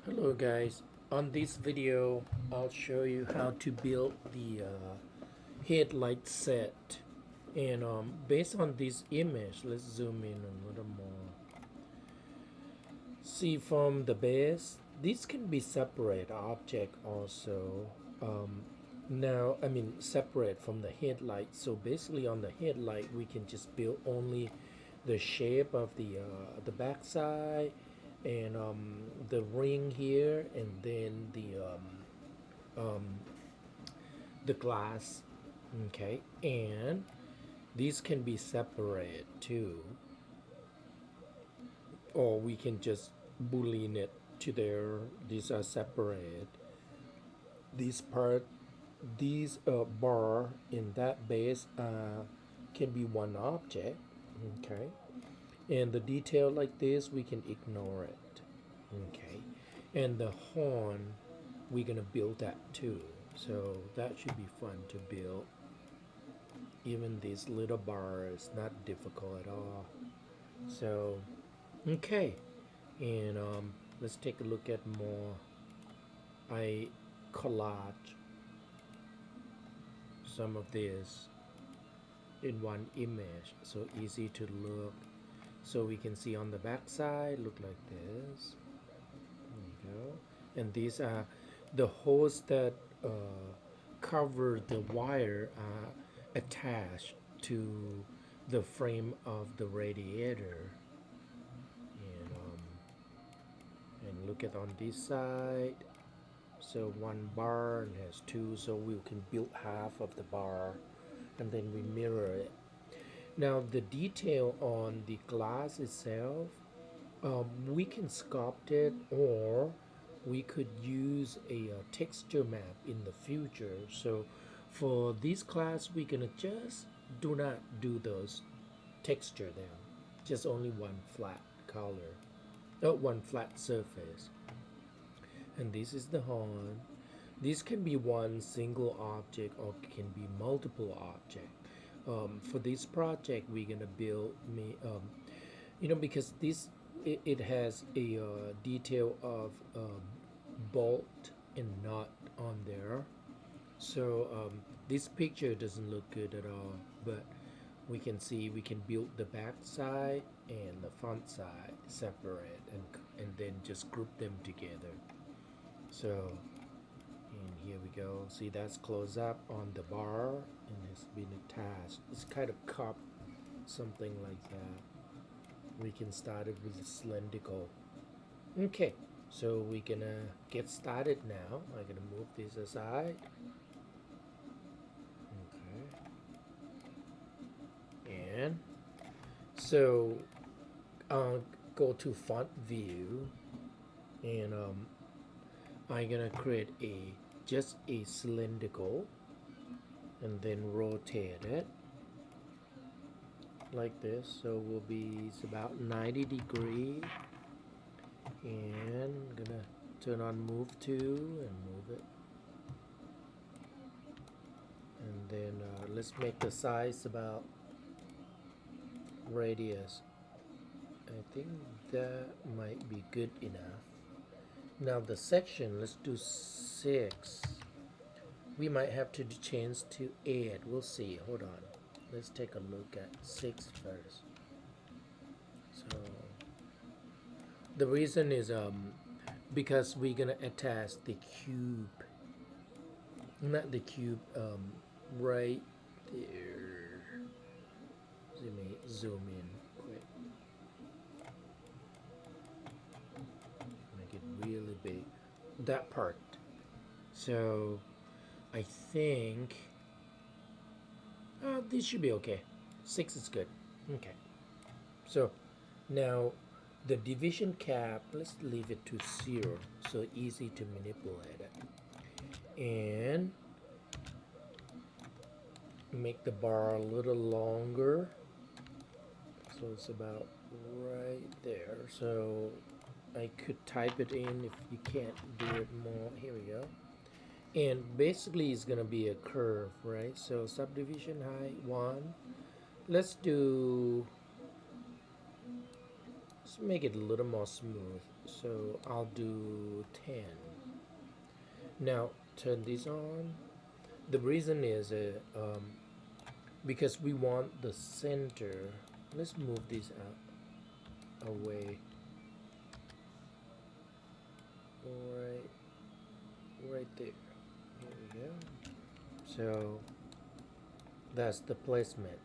Hello guys, on this video I'll show you how to build the headlight set, and based on this image, let's zoom in a little more. See, from the base this can be separate object also. Now I mean separate from the headlight, so basically on the headlight we can just build only the shape of the backside and the ring here, and then um, the glass. Okay, and these can be separate too, or we can just boolean it to there. These are separate. This part, these bar in that base can be one object. Okay, and the detail like this we can ignore it. Okay, and the horn we're gonna build that too, so that should be fun to build. Even this little bar is not difficult at all. So okay, and let's take a look at more. I collage some of this in one image, so easy to look. So we can see on the back side look like this. There you go. And these are the holes that cover the wire attached to the frame of the radiator. And look at on this side. So one bar and has two, so we can build half of the bar and then we mirror it. Now the detail on the glass itself, we can sculpt it, or we could use a texture map in the future. So for this class we're gonna just do not do those texture then, just only one flat color, one flat surface. And this is the horn. This can be one single object or can be multiple objects. For this project we're gonna build because it has a detail of bolt and nut on there, so this picture doesn't look good at all, but we can see we can build the back side and the front side separate, and then just group them together. So, and here we go. See, that's close up on the bar and it's been attached. It's kind of cup, something like that. We can start it with the cylindrical. Okay, so we're gonna get started now. I'm gonna move this aside. Okay, and so go to font view, and I'm gonna create just a cylindrical and then rotate it like this, so will be it's about 90 degree, and I'm gonna turn on move to and move it, and then let's make the size about radius. I think that might be good enough. Now the section, let's do 6. We might have to change to 8. We'll see. Hold on. Let's take a look at 6 first. So the reason is because we're gonna attach the cube, not the cube, right there. Let me zoom in quick. Make it really big. That part. So I think this should be okay. 6 is good. Okay. So now the division cap, let's leave it to 0, so easy to manipulate it. And make the bar a little longer, so it's about right there. So I could type it in if you can't do it more. Here we go. And basically it's gonna be a curve, right? So subdivision height 1. Let's do let's make it a little more smooth. So I'll do 10. Now turn this on. The reason is because we want the center. Let's move this out away. Right there. Here we go. So that's the placement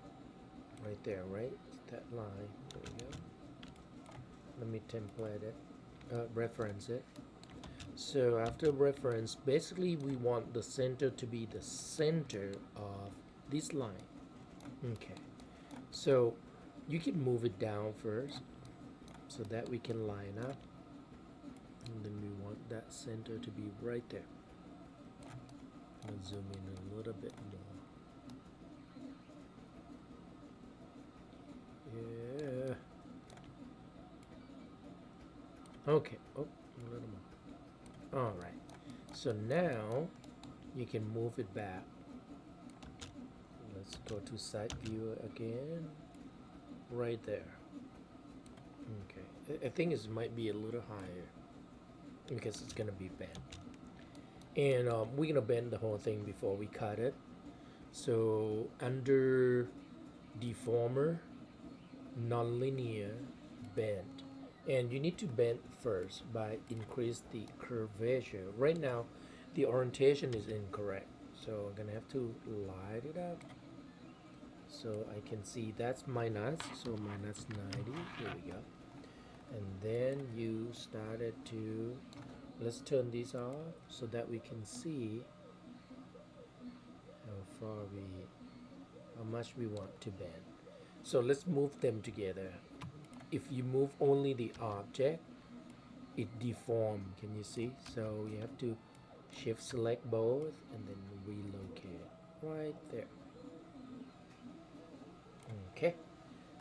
right there, right? That line. There we go. Let me template it, reference it. So after reference, basically we want the center to be the center of this line. Okay. So you can move it down first so that we can line up. And then we want that center to be right there. I'm gonna zoom in a little bit more. Yeah. Okay. Oh, a little more. All right. So now you can move it back. Let's go to side view again. Right there. Okay. I think it might be a little higher because it's gonna be bent. And we're gonna bend the whole thing before we cut it. So under deformer, nonlinear bend, and you need to bend first by increase the curvature. Right now the orientation is incorrect, so I'm gonna have to light it up so I can see that's minus, so minus 90. Here we go. And then you started to, let's turn this off so that we can see how much we want to bend. So let's move them together. If you move only the object, it deforms. Can you see? So you have to shift select both and then relocate right there. Okay,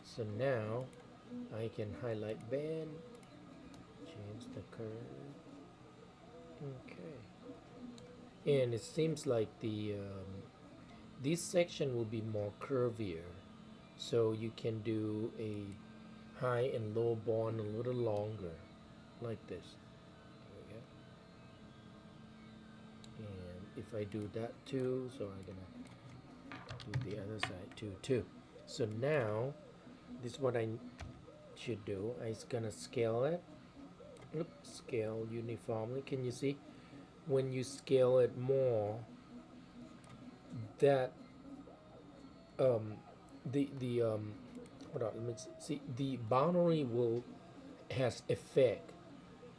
so now I can highlight bend, change the curve. Okay, and it seems like the this section will be more curvier, so you can do a high and low bond a little longer, like this. There we go. And if I do that too, so I'm gonna do the other side too. So now this is what I should do. I'm gonna scale it. Oops, scale uniformly. Can you see? When you scale it more, that hold on, let me see. The boundary will has effect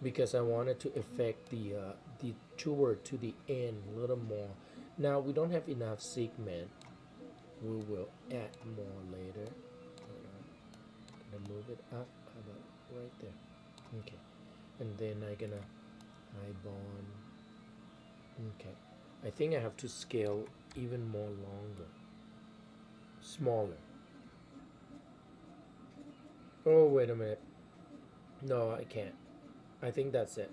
because I wanted to affect the toward to the end a little more. Now we don't have enough segment. We will add more later. Gonna move it up. How about right there? Okay, and then I'm gonna high bond. Okay, I think I have to scale even more longer, smaller. Oh, wait a minute. No, I can't. I think that's it.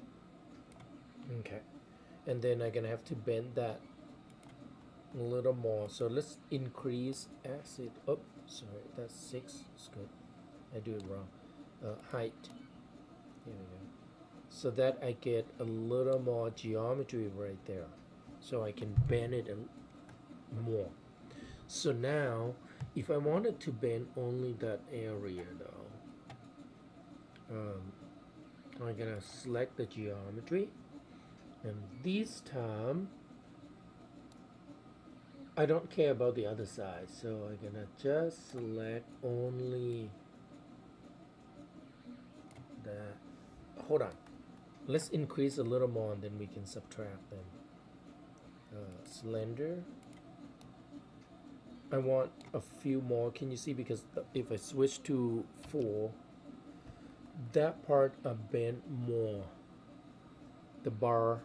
Okay, and then I'm gonna have to bend that a little more. So let's increase acid. Oh, sorry, that's 6. It's good. I do it wrong. Height. Here we go. So that I get a little more geometry right there. So I can bend it more. So now, if I wanted to bend only that area though, I'm gonna select the geometry, and this time I don't care about the other side, so I'm gonna just select only that. Hold on, let's increase a little more and then we can subtract them. Slender, I want a few more. Can you see? Because if I switch to 4, that part I bent more, the bar,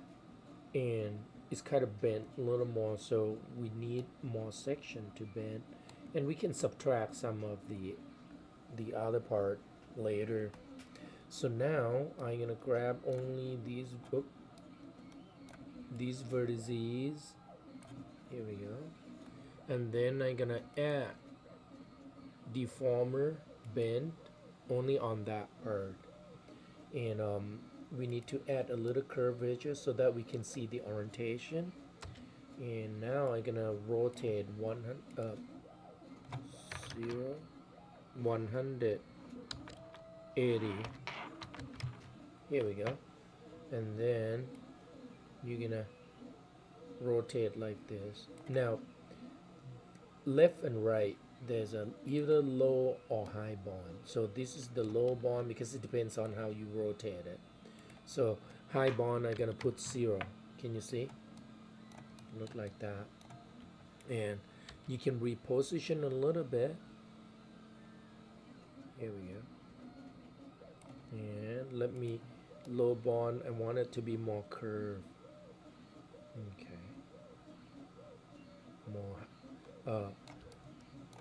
and it's kind of bent a little more, so we need more section to bend, and we can subtract some of the other part later. So now I'm gonna grab only these vertices. Here we go, and then I'm gonna add deformer bend only on that part. and we need to add a little curvature so that we can see the orientation. And now I'm gonna rotate 180. Here we go. And then you're gonna rotate like this. Now left and right, there's a either low or high bond. So this is the low bond because it depends on how you rotate it. So high bond, I'm gonna put 0. Can you see? Look like that. And you can reposition a little bit. Here we go. And let me low bond. I want it to be more curved. Okay. More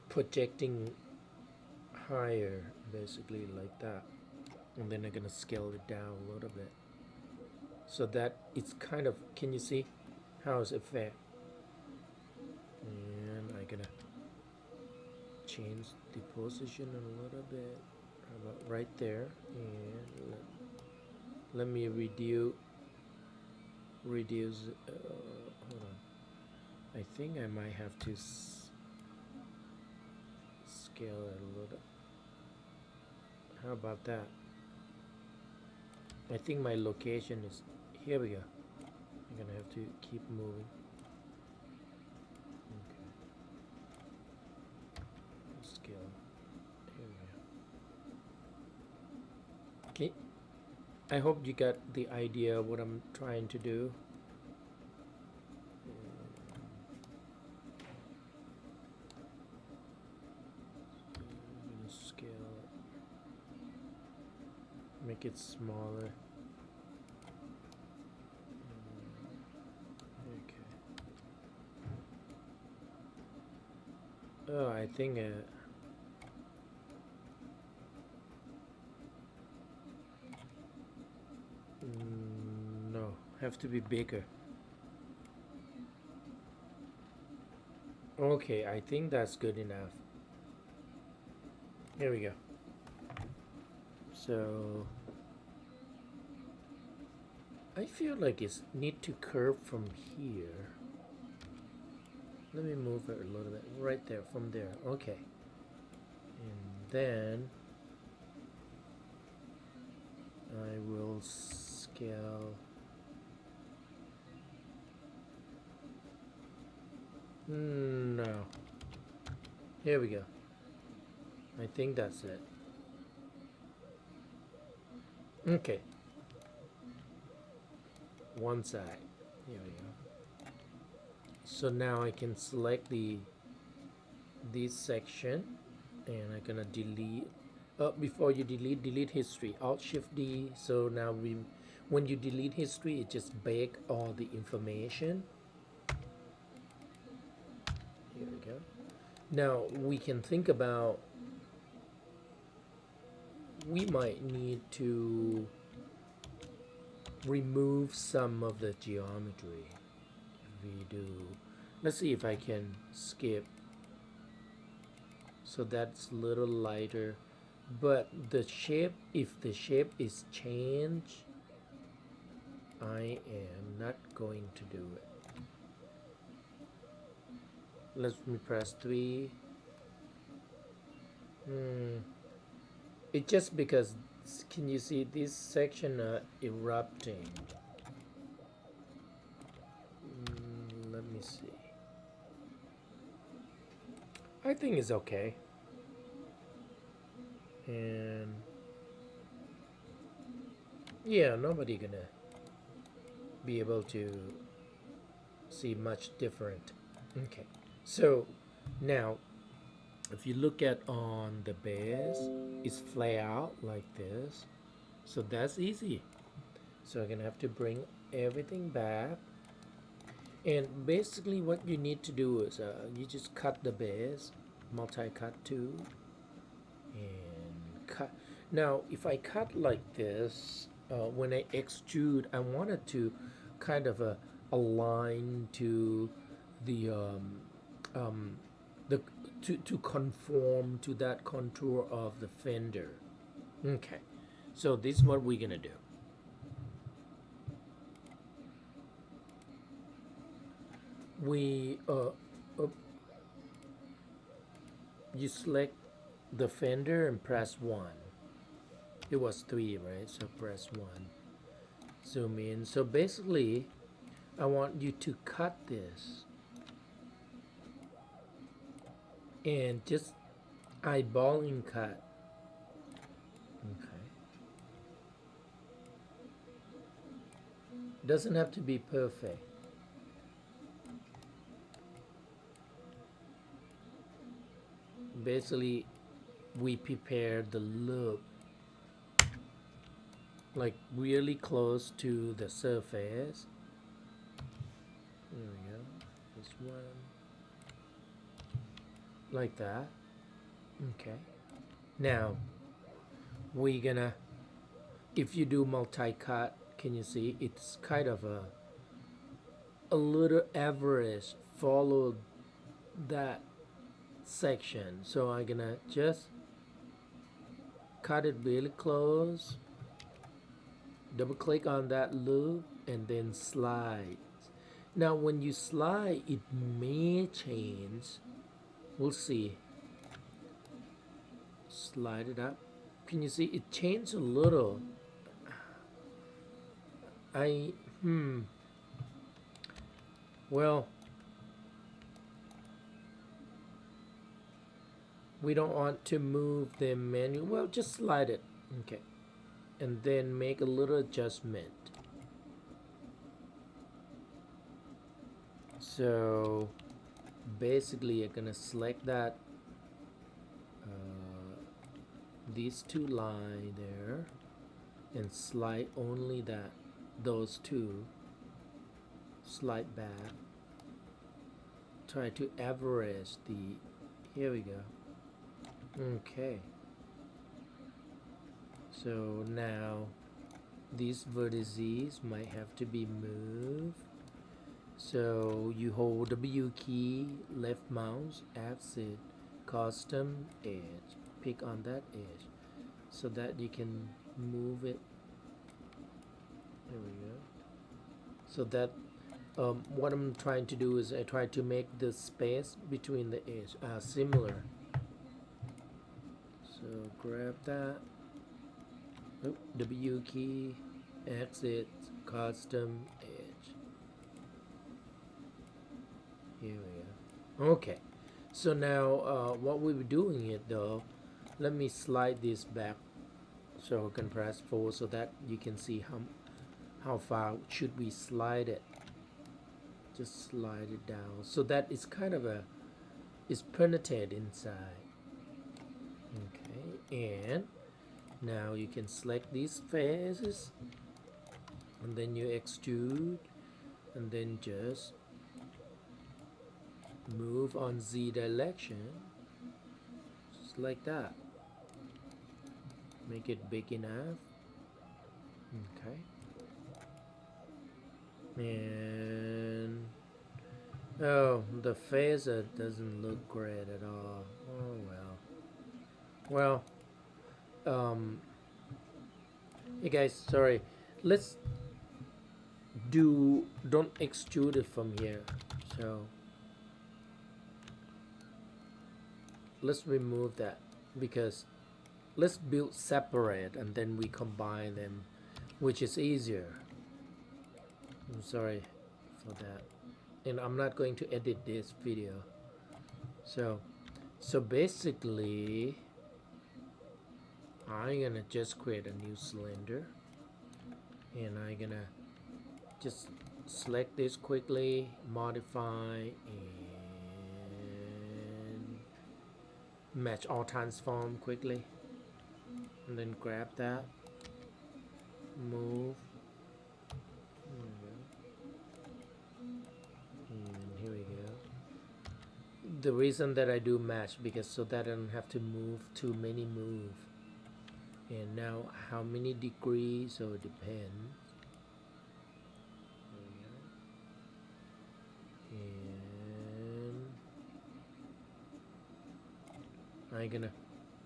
projecting higher, basically like that. And then I'm gonna scale it down a little bit so that it's kind of, can you see how it's effect? And I'm gonna change the position a little bit. How about right there? And let me reduce. Hold on. I think I might have to scale it a little. How about that? I think my location is, here we go. I'm gonna have to keep moving. Okay. Scale. Here we go. Okay. I hope you got the idea of what I'm trying to do. Scale it. Make it smaller. Okay. Oh, I think no, have to be bigger. Okay, I think that's good enough. Here we go. So I feel like it's need to curve from here. Let me move it a little bit. Right there, from there. Okay. And then I will scale. No. Here we go. I think that's it. Okay. One side. Here we go. So now I can select this section, and I'm gonna delete. Before you delete history. Alt Shift D. So now when you delete history, it just bake all the information. Here we go. Now we can think about, we might need to remove some of the geometry. If we do, let's see if I can skip. So that's a little lighter, but the shape, if the shape is changed, I am not going to do it. Let me press 3. It's just because, can you see this section erupting? Let me see. I think it's okay. And yeah, nobody gonna be able to see much different. Okay, so now if you look at on the base, it's flare out like this, so that's easy. So I'm gonna have to bring everything back, and basically what you need to do is you just cut the base, multi-cut tool, and cut. Now if I cut like this, when I extrude, I want it to kind of align to the to conform to that contour of the fender. Okay, So this is what we're gonna do. We you select the fender and press 1. It was 3, right? So press 1. Zoom in. So basically, I want you to cut this and just eyeballing cut. Okay. Doesn't have to be perfect. Basically, we prepare the loop like really close to the surface. There we go. This one. Like that. Okay. Now, we're gonna, if you do multi-cut, can you see it's kind of a little average follow that section. So I'm gonna just cut it really close, double click on that loop, and then slide. Now when you slide, it may change. We'll see. Slide it up. Can you see it changed a little? Well, we don't want to move the menu. Well, just slide it. Okay. And then make a little adjustment. So basically you're gonna select that these two lines there and slide only those two, slide back, try to average the, here we go. Okay, so now these vertices might have to be moved. So you hold W key, left mouse, exit, custom edge, pick on that edge so that you can move it. There we go. So that what I'm trying to do is I try to make the space between the edge similar. So grab that, W key, exit, custom edge. Here we go. Okay, so now what we were doing it though, let me slide this back so I can press 4 so that you can see how far should we slide it. Just slide it down so that it's kind of it's penetrated inside. Okay, and now you can select these faces and then you extrude and then just move on Z direction just like that. Make it big enough. Okay, and oh, the phaser doesn't look great at all. Oh well. Hey guys, sorry, let's don't extrude it from here, so let's remove that because let's build separate and then we combine them, which is easier. I'm sorry for that, and I'm not going to edit this video. So basically I'm gonna just create a new cylinder and I'm gonna just select this quickly, modify and match all transform quickly, and then grab that, move, and here we go. The reason that I do match because so that I don't have to move too many moves. And now how many degrees, so it depends. And I'm gonna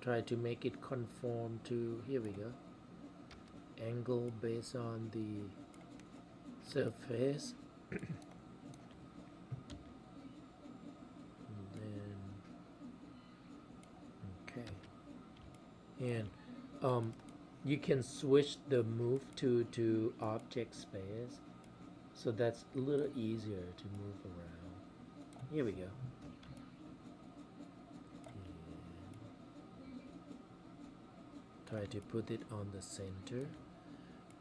try to make it conform to, here we go. angle based on the surface. And then okay, and you can switch the move to object space, so that's a little easier to move around. Here we go. Try to put it on the center.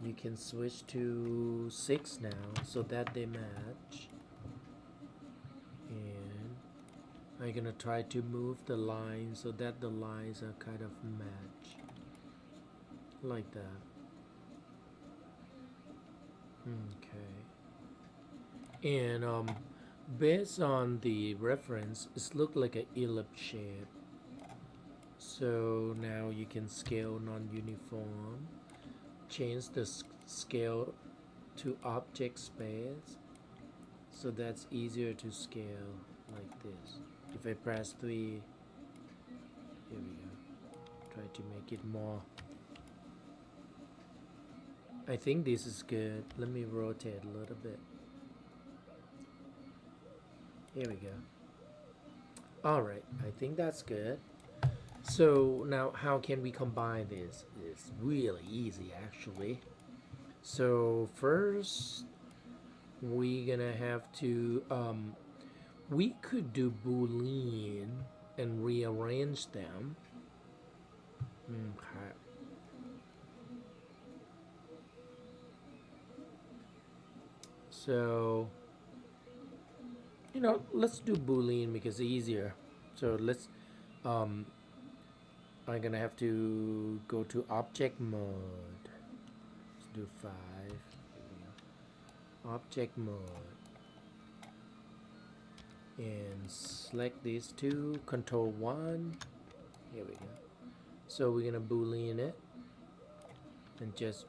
You can switch to 6 now so that they match. And I'm gonna try to move the lines so that the lines are kind of match. Like that. Okay. And based on the reference, it looks like an ellipse shape. So now you can scale non-uniform, change the scale to object space, so that's easier to scale like this. If I press 3, here we go, try to make it more. I think this is good. Let me rotate a little bit. Here we go. Alright, I think that's good. So now how can we combine this? It's really easy actually. So first we're gonna have to we could do Boolean and rearrange them. Okay. So let's do Boolean because it's easier. So let's I'm gonna have to go to object mode. Let's do 5. Object mode. And select these two, control 1. Here we go. So we're gonna Boolean it. And just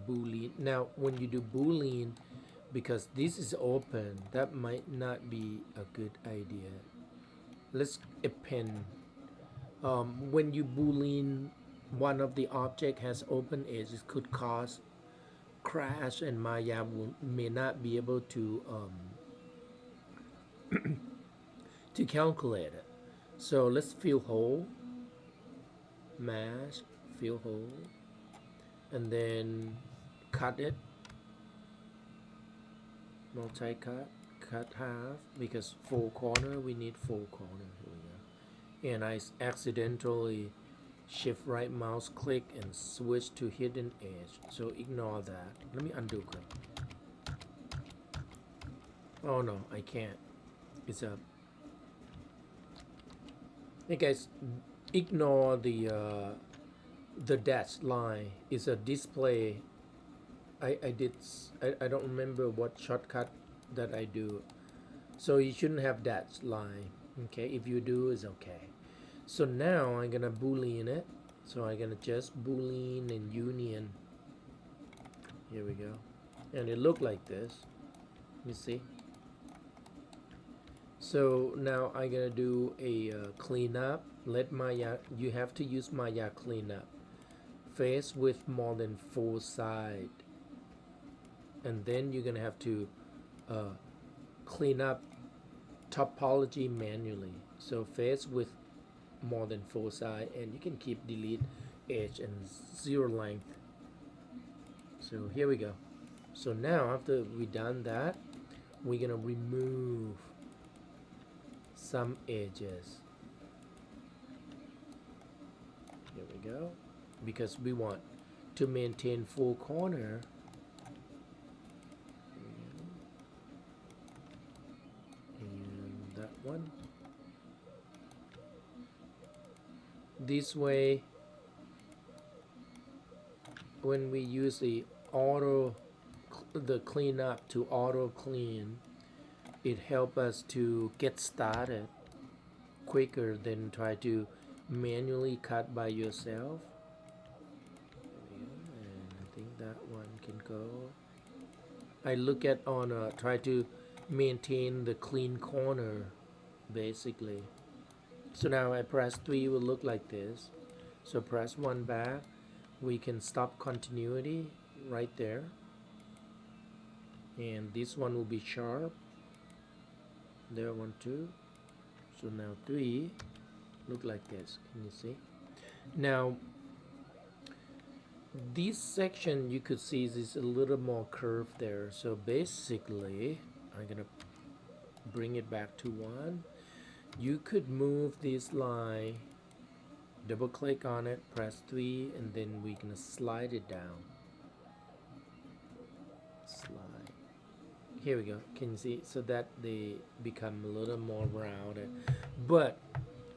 Boolean. Now when you do Boolean, because this is open, that might not be a good idea. Let's append. When you Boolean one of the object has open edges, could cause crash, and Maya may not be able to to calculate it. So let's fill hole, mask, fill hole, and then cut it, multi-cut, cut half, because full corner, we need full corner. Here we go. And I accidentally shift right mouse click and switch to hidden edge, so ignore that. Let me undo it. Oh no, I can't. It's up. Hey guys, ignore the dashed line. It's a display. I don't remember what shortcut that I do. So you shouldn't have dashed line. Okay, if you do, it's okay. So now I'm gonna Boolean it. So I'm gonna just Boolean and union. Here we go. And it looked like this. You see? So now I'm gonna do a cleanup. Let Maya, you have to use Maya cleanup. Face with more than 4 sides. And then you're gonna have to clean up topology manually. So face with more than 4 sides, and you can keep delete edge and 0 length. So here we go. So now after we done that, we're gonna remove some edges. Here we go, because we want to maintain full corner. And that one. This way, when we use the cleanup to auto clean, it helps us to get started quicker than try to manually cut by yourself. And I think that one can go. I look at on try to maintain the clean corner basically. So now I press 3 will look like this. So press 1 back, we can stop continuity right there, and this one will be sharp. There, 1 2. So now 3 look like this. Can you see? Now this section you could see is a little more curved there, so basically I'm gonna bring it back to 1. You could move this line, double click on it, press 3, and then we're gonna slide it down. Slide. Here we go. Can you see? So that they become a little more rounded. But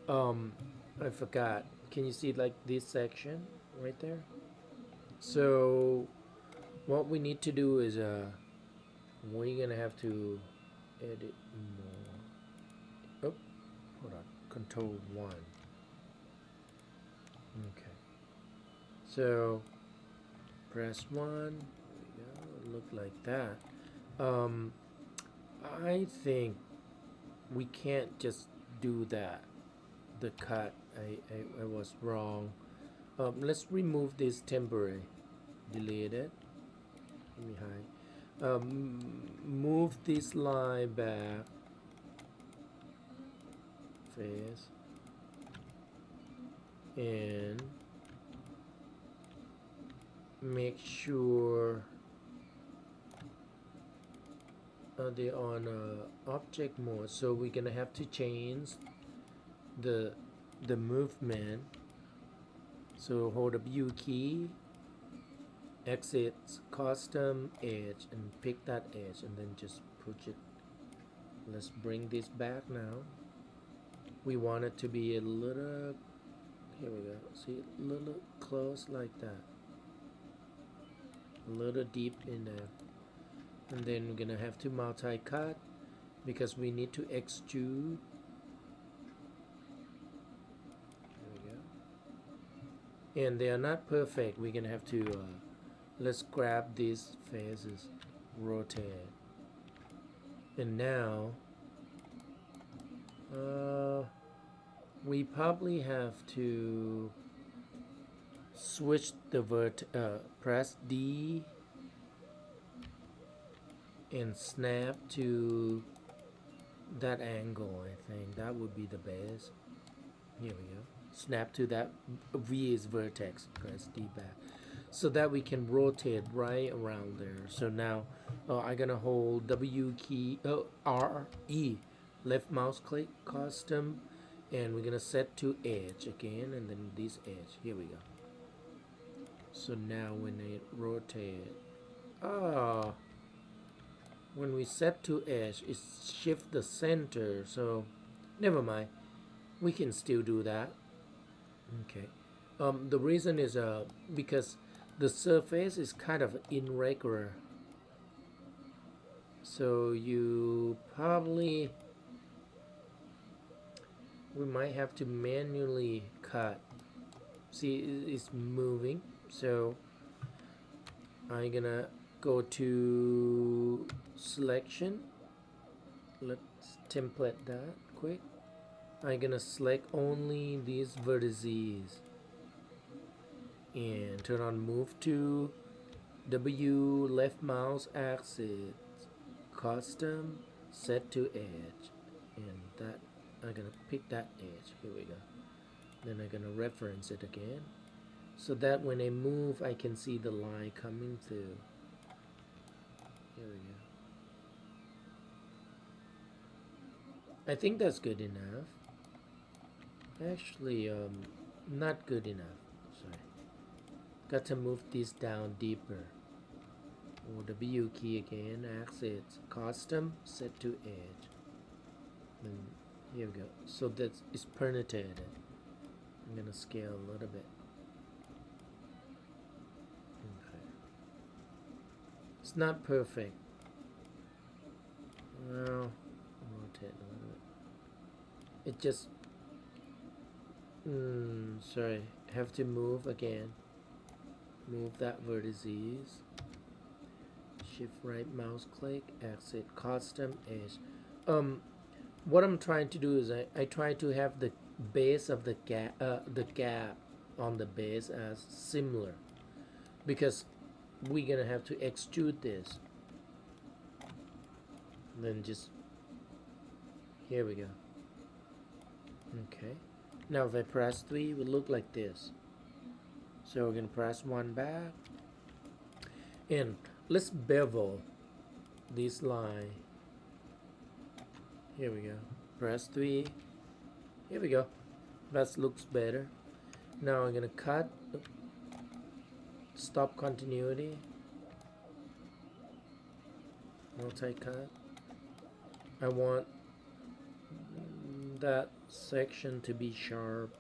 I forgot. Can you see like this section right there? So what we need to do is we're gonna have to edit more. Oh, hold on. Control 1. Okay. So press 1. There we go. Look like that. I think we can't just do that. The cut. I was wrong. Let's remove this temporary. Delete it. Let me hide. Move this line back. Face. And make sure they're on object mode. So we're gonna have to change the movement. So hold the U key, exit custom edge, and pick that edge, and then just push it. Let's bring this back now. We want it to be a little, here we go, see, a little close like that, a little deep in there. And then we're gonna have to multi-cut because we need to extrude. And they are not perfect. We're gonna have to let's grab these faces, rotate, and now we probably have to switch the press D and snap to that angle. I think that would be the best. Here we go. Snap to that. V is vertex. Press D back, so that we can rotate right around there. So now I'm gonna hold W key, R E, left mouse click, custom, and we're gonna set to edge again, and then this edge. Here we go. So now when I rotate, when we set to edge, it shift the center. So never mind. We can still do that. Okay. The reason is because the surface is kind of irregular. So you probably, we might have to manually cut. See, it's moving. So I'm gonna go to selection. Let's template that quick. I'm gonna select only these vertices and turn on move to, W left mouse axis, custom, set to edge, and that I'm gonna pick that edge. Here we go. Then I'm gonna reference it again so that when I move I can see the line coming through. Here we go. I think that's good enough. Actually, not good enough. Sorry. Got to move this down deeper. Or the W key again, axis, custom, set to edge. And here we go. So that's it's penetrated. I'm gonna scale a little bit. Okay. It's not perfect. Well, rotate a little bit. It just sorry, have to move again. Move that vertices. Shift right mouse click, exit custom edge. What I'm trying to do is I try to have the base of the gap on the base as similar. because we're gonna have to extrude this. Then just, here we go. Okay, now if I press 3, it will look like this. So we're gonna press 1 back, and let's bevel this line. Here we go. Press 3. Here we go. That looks better. Now I'm gonna cut. Stop continuity. Multi-cut. I want that section to be sharp.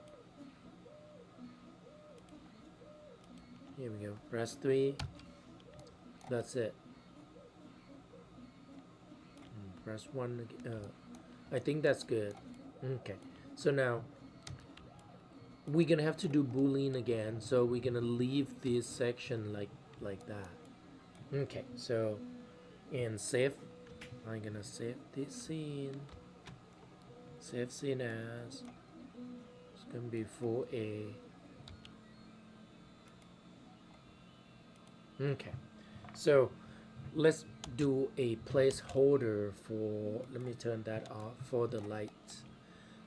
Here we go. Press 3. That's it. Press 1. I think that's good. Okay. So now we're gonna have to do Boolean again. So we're gonna leave this section like that. Okay. So and save. I'm gonna save this scene. Save scene as. It's gonna be 4A. Okay, so let's do a placeholder for, let me turn that off, for the lights.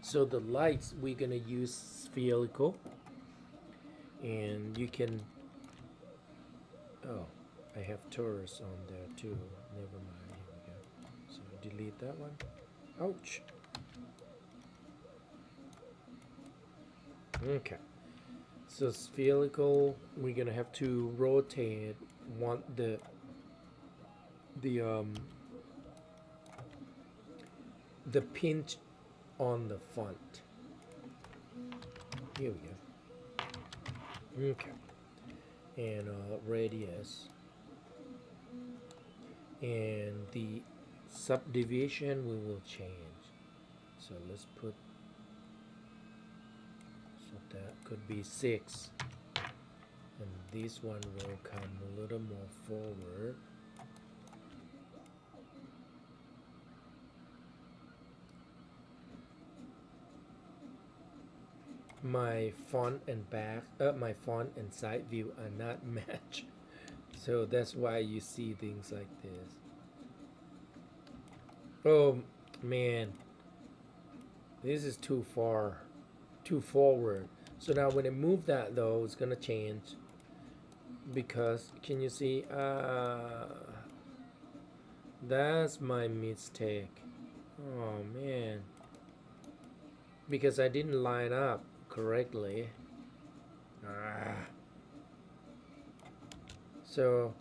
So the lights, we're gonna use spherical, and you can, oh, I have torus on there too, never mind, here we go. So delete that one. Ouch. Okay. So spherical, we're gonna have to rotate the pinch on the font. Here we go. Okay. And radius, and the subdivision we will change. So let's put. That could be 6, and this one will come a little more forward. My font and my font and side view are not matched, so that's why you see things like this. Oh man, this is too forward. So now when I move that though, it's gonna change, because can you see, that's my mistake. Oh man, because I didn't line up correctly. So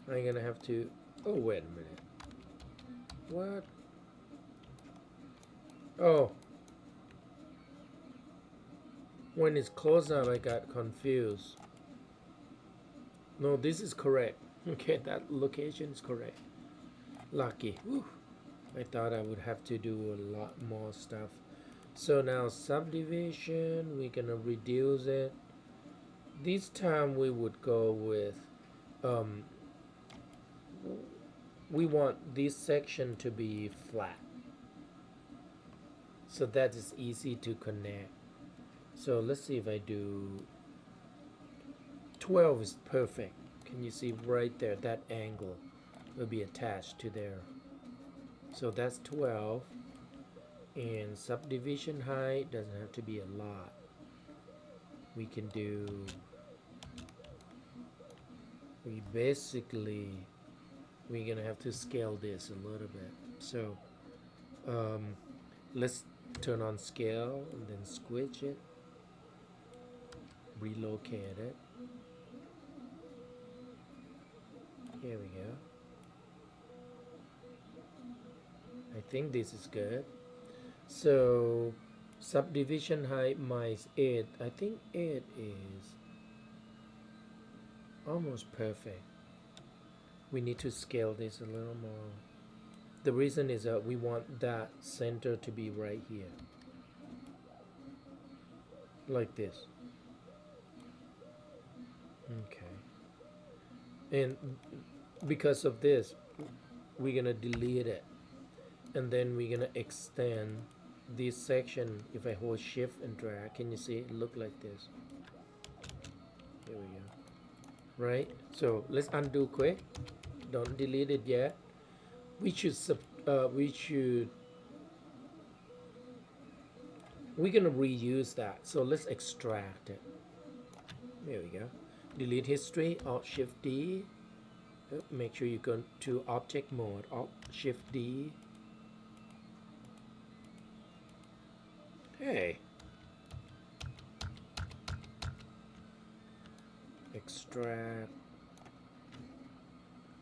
I'm gonna have to, oh wait a minute, what? Oh, when it's close up, I got confused. No, this is correct. Okay, that location is correct. Lucky. Whew. I thought I would have to do a lot more stuff. So now subdivision, we're gonna reduce it. This time we would go with, we want this section to be flat, so that is easy to connect. So let's see if I do 12 is perfect. Can you see right there, that angle will be attached to there. So that's 12, and subdivision height doesn't have to be a lot. We can do, we're gonna have to scale this a little bit. So let's turn on scale and then squidge it, relocate it. Here we go. I think this is good. So subdivision height minus 8. I think 8 is almost perfect. We need to scale this a little more. The reason is that we want that center to be right here, like this. Okay. And because of this, we're gonna delete it, and then we're gonna extend this section. If I hold shift and drag, can you see it look like this? Here we go. right? So let's undo quick. Don't delete it yet. We should we're gonna reuse that. So let's extract it. There we go. Delete history. Alt Shift D. Make sure you go to object mode. Alt Shift D. Hey. Extract.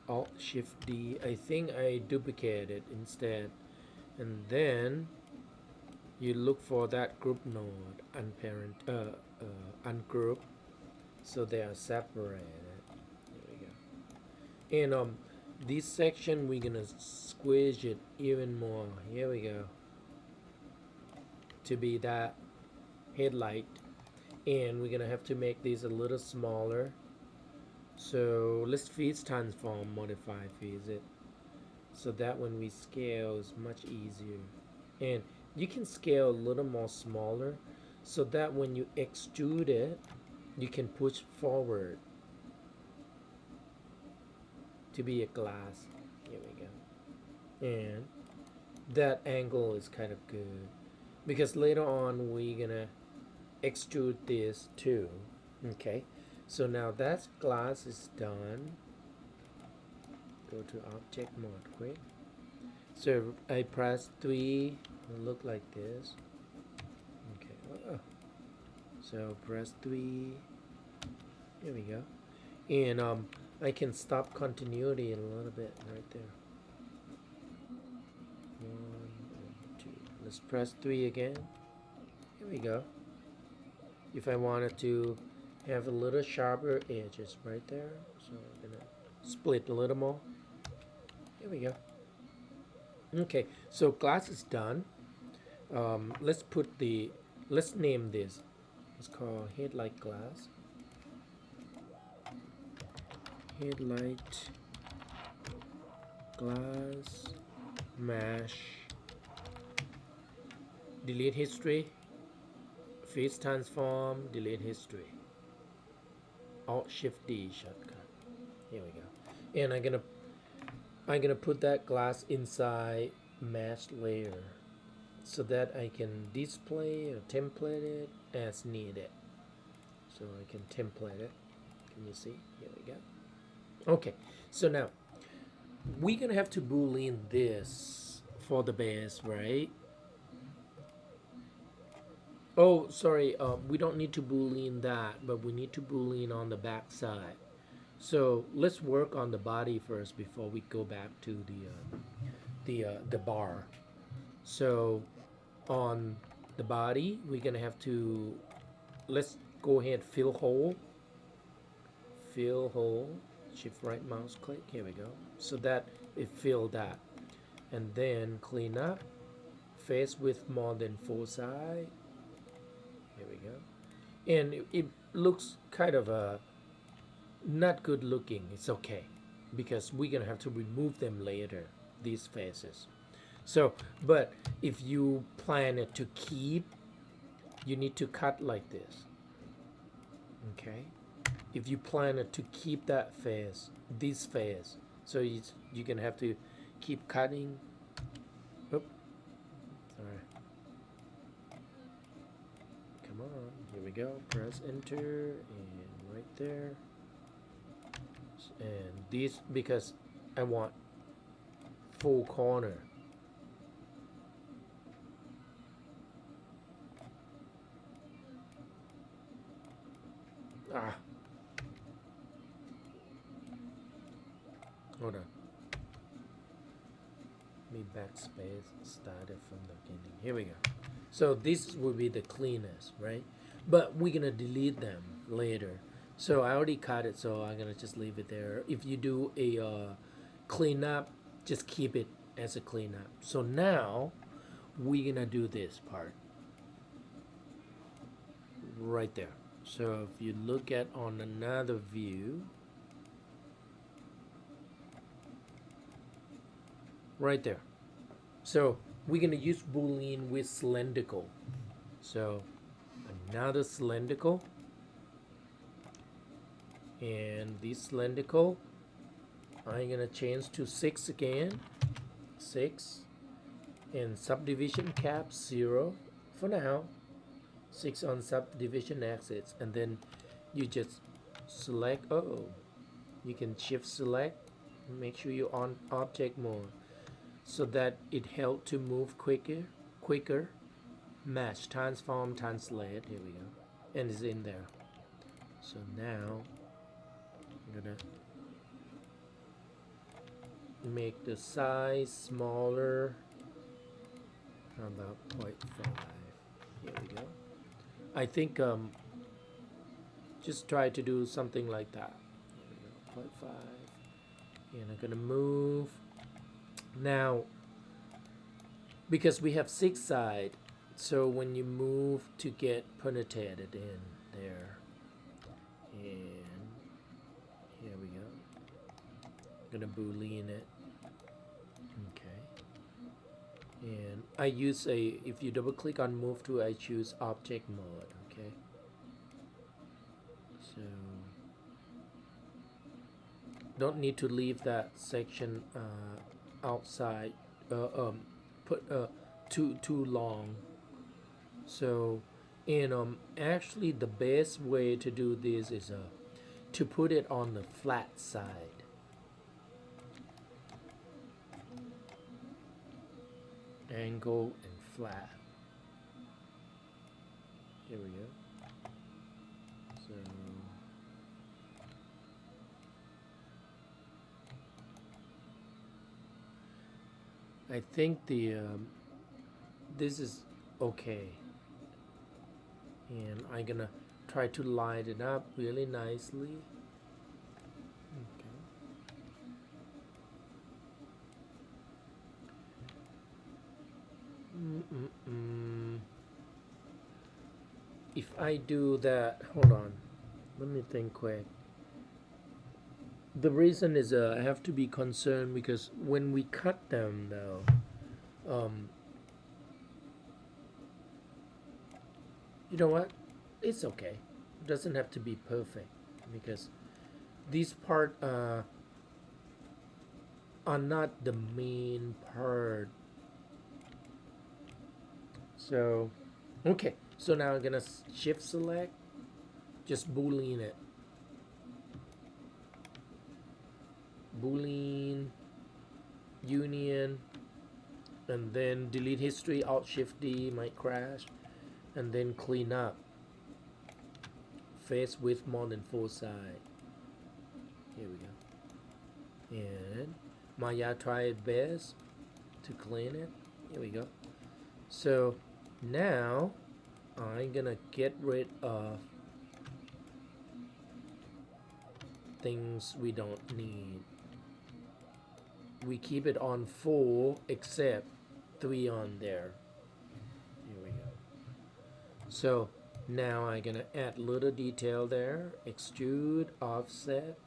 Alt Shift D. I think I duplicated instead. And then you look for that group node, unparent, ungroup, so they are separated. There we go. And this section we're gonna squeeze it even more. Here we go. To be that headlight, and we're gonna have to make these a little smaller. So let's phase transform, modify phase it, so that when we scale is much easier. And you can scale a little more smaller, so that when you extrude it, you can push forward to be a glass. Here we go. And that angle is kind of good, because later on we're gonna extrude this too. Okay, so now that glass is done. Go to object mode quick. So I press 3, it'll look like this. Okay, so press 3. There we go. And I can stop continuity in a little bit right there. 1 and 2. Let's press 3 again. Here we go. If I wanted to have a little sharper edges right there, so I'm gonna split a little more. Here we go. Okay, so glass is done. Let's name this. Let's call headlight glass. Headlight glass mesh. Delete history. Phase transform. Delete history. Alt Shift D shortcut. Here we go. And I'm gonna put that glass inside mesh layer, so that I can display or template it as needed. So I can template it. Can you see? Here we go. Okay, so now we're gonna have to Boolean this for the base, right? Oh, sorry, we don't need to Boolean that, but we need to Boolean on the back side. So let's work on the body first before we go back to the bar. So on the body, we're gonna have to, let's go ahead, fill hole, shift right mouse click, here we go, so that it filled that. And then clean up, face width more than 4 side. Here we go. And it looks kind of not good looking. It's okay, because we're gonna have to remove them later, these faces. So, but if you plan it to keep, you need to cut like this. Okay, if you plan it to keep that face, this face, so you're gonna have to keep cutting. Oop. All right. Come on, here we go. Press enter, and right there. And these, because I want full corner. Ah. Hold on. Let me backspace, started from the beginning. Here we go. So this will be the cleanest, right? But we're gonna delete them later. So I already cut it, so I'm gonna just leave it there. If you do a cleanup, just keep it as a cleanup. So now we're gonna do this part right there. So if you look at on another view, right there. So we're gonna use Boolean with cylindrical. So another cylindrical, And this cylindrical, I'm gonna change to 6 again. 6. And subdivision cap 0 for now. 6 on subdivision axis, and then you just select. You can shift select, make sure you're on object mode so that it helps to move quicker. Match, transform, translate. Here we go, and it's in there. So now I'm gonna make the size smaller. How about 0.5? Here we go. I think just try to do something like that. Here we go, 0.5. And I'm gonna move now because we have 6 sides. So when you move to get penetrated in there, and here we go. I'm gonna Boolean it. Okay. And I use if you double click on move to, I choose object mode. Okay. So don't need to leave that section outside. Put too long. So, and actually the best way to do this is to put it on the flat side. Angle and flat. Here we go. So I think this is okay. And I'm gonna try to line it up really nicely. Okay. If I do that, hold on, let me think quick. The reason is I have to be concerned because when we cut them though, you know what? It's okay. It doesn't have to be perfect because these part are not the main part. So, okay. So now I'm gonna shift select, just Boolean it. Boolean union, and then delete history, Alt Shift D might crash. And then clean up. Face width more than 4 sides. Here we go. And Maya try its best to clean it. Here we go. So now I'm gonna get rid of things we don't need. We keep it on 4 except 3 on there. Here we go. So now I'm gonna add little detail there. Extrude, offset.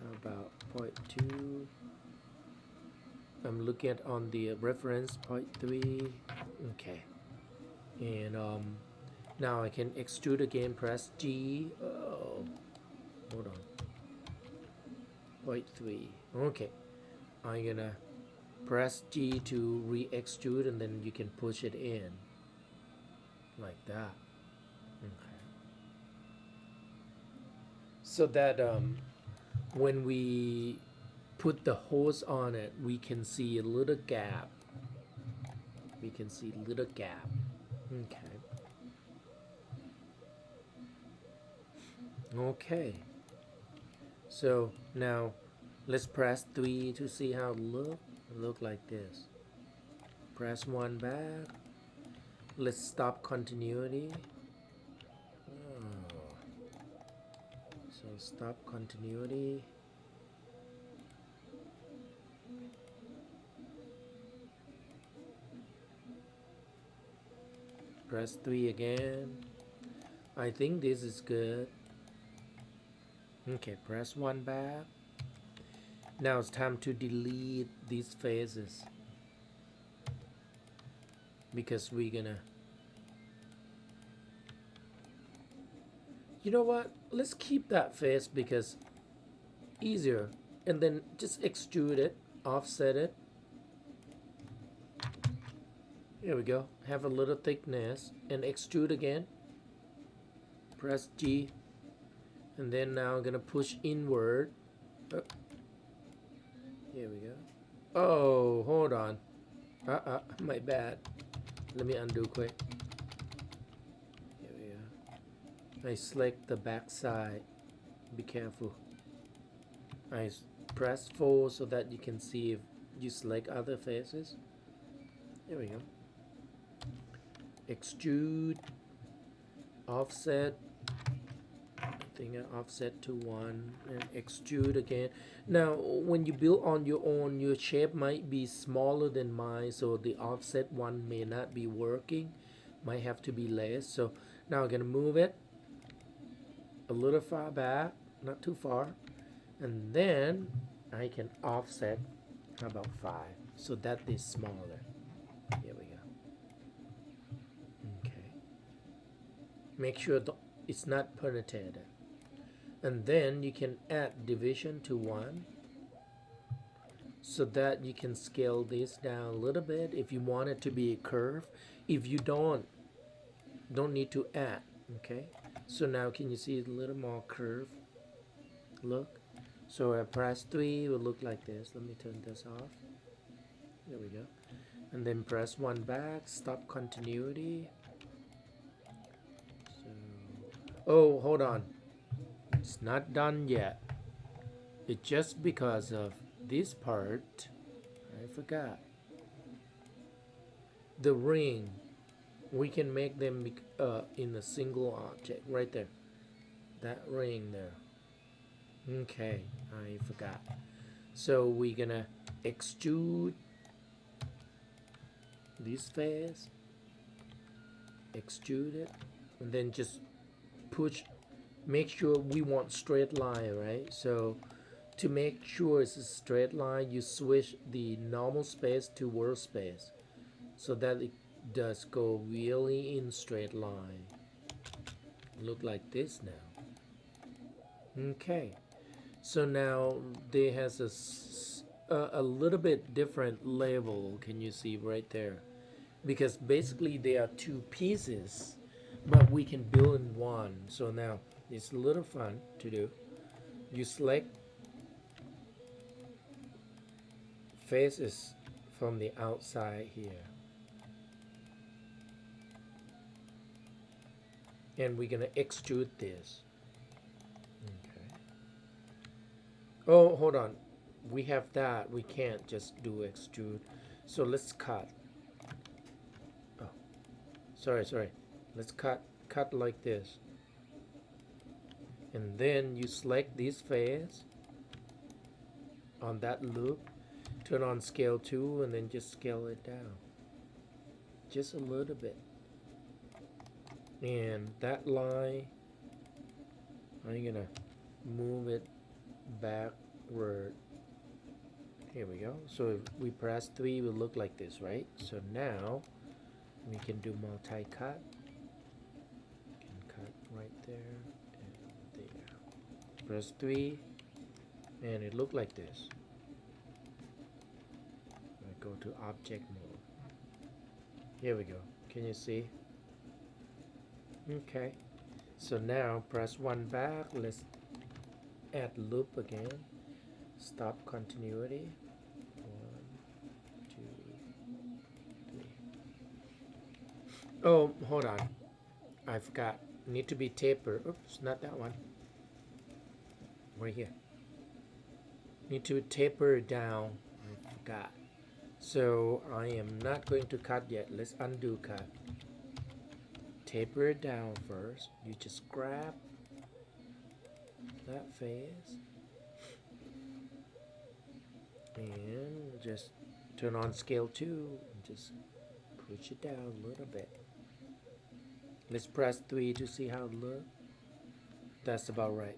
How about 0.2? I'm looking at on the reference 0.3. Okay. And now I can extrude again. Press G. Oh, hold on. 0.3. Okay. I'm gonna press G to re-extrude, and then you can push it in. Like that. Okay. So that when we put the hose on it, we can see a little gap. We can see a little gap. Okay. Okay. So now let's press 3 to see how it look. It look like this. Press 1 back. Let's stop continuity. Oh. So stop continuity. Press 3 again. I think this is good. Okay, press 1 back. Now it's time to delete these phases, because we're gonna You know what? Let's keep that face because easier. And then just extrude it, offset it. Here we go. Have a little thickness and extrude again. Press G. And then now I'm gonna push inward. Oh. Here we go. Oh, hold on. My bad. Let me undo quick. Here we go. I select the back side. Be careful. I press 4 so that you can see if you select other faces. There we go. Extrude. Offset. I think I offset to 1 and extrude again. Now when you build on your own, your shape might be smaller than mine, so the offset one may not be working, might have to be less. So now I'm gonna move it a little far back, not too far, and then I can offset about 5 so that is smaller. Here we go. Okay, make sure it's not penetrated. And then you can add division to 1 so that you can scale this down a little bit if you want it to be a curve. If you don't need to add. Okay, so now can you see a little more curve? Look. So I press 3, it will look like this. Let me turn this off. There we go. And then press 1 back, stop continuity. So, oh, hold on. It's not done yet. It's just because of this part. I forgot. The ring. We can make them in a single object right there. That ring there. Okay, I forgot. So we're gonna extrude this face. Extrude it. And then just push. Make sure we want straight line, right? So to make sure it's a straight line, you switch the normal space to world space so that it does go really in straight line. Look like this now. Okay, so now there has a little bit different level. Can you see right there? Because basically they are 2 pieces, but we can build in one. So now it's a little fun to do. You select faces from the outside here. And we're gonna extrude this. Okay. Oh, hold on. We have that. We can't just do extrude. So let's cut. Oh, sorry. Let's cut like this. And then you select this face on that loop, turn on scale 2, and then just scale it down just a little bit. And that line, I'm gonna move it backward. Here we go. So if we press 3, it will look like this, right? So now we can do multi-cut. Can cut right there. Press 3 and it looked like this. I go to object mode. Here we go. Can you see? Okay. So now press 1 back. Let's add loop again. Stop continuity. 1, 2, 3. Oh, hold on. I forgot. Need to be tapered. Oops, not that one. Right here. Need to taper it down. I forgot. So I am not going to cut yet. Let's undo cut. Taper it down first. You just grab that face and just turn on scale 2 and just push it down a little bit. Let's press 3 to see how it looks. That's about right.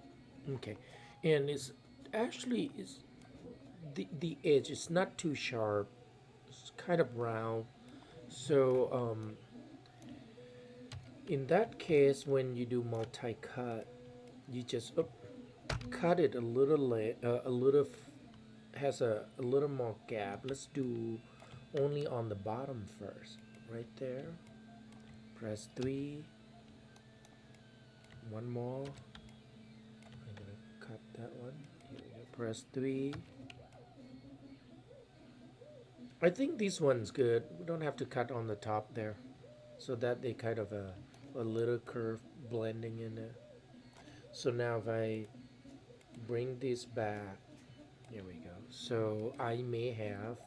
Okay. And it's actually the edge is not too sharp. It's kind of round. So in that case, when you do multi-cut, you just cut it a little has a little more gap. Let's do only on the bottom first, right there. Press 3. One more. I'm gonna cut that one. Here we go. Press 3. I think this one's good. We don't have to cut on the top there, so that they kind of a little curve blending in there. So now if I bring this back, here we go. So I may have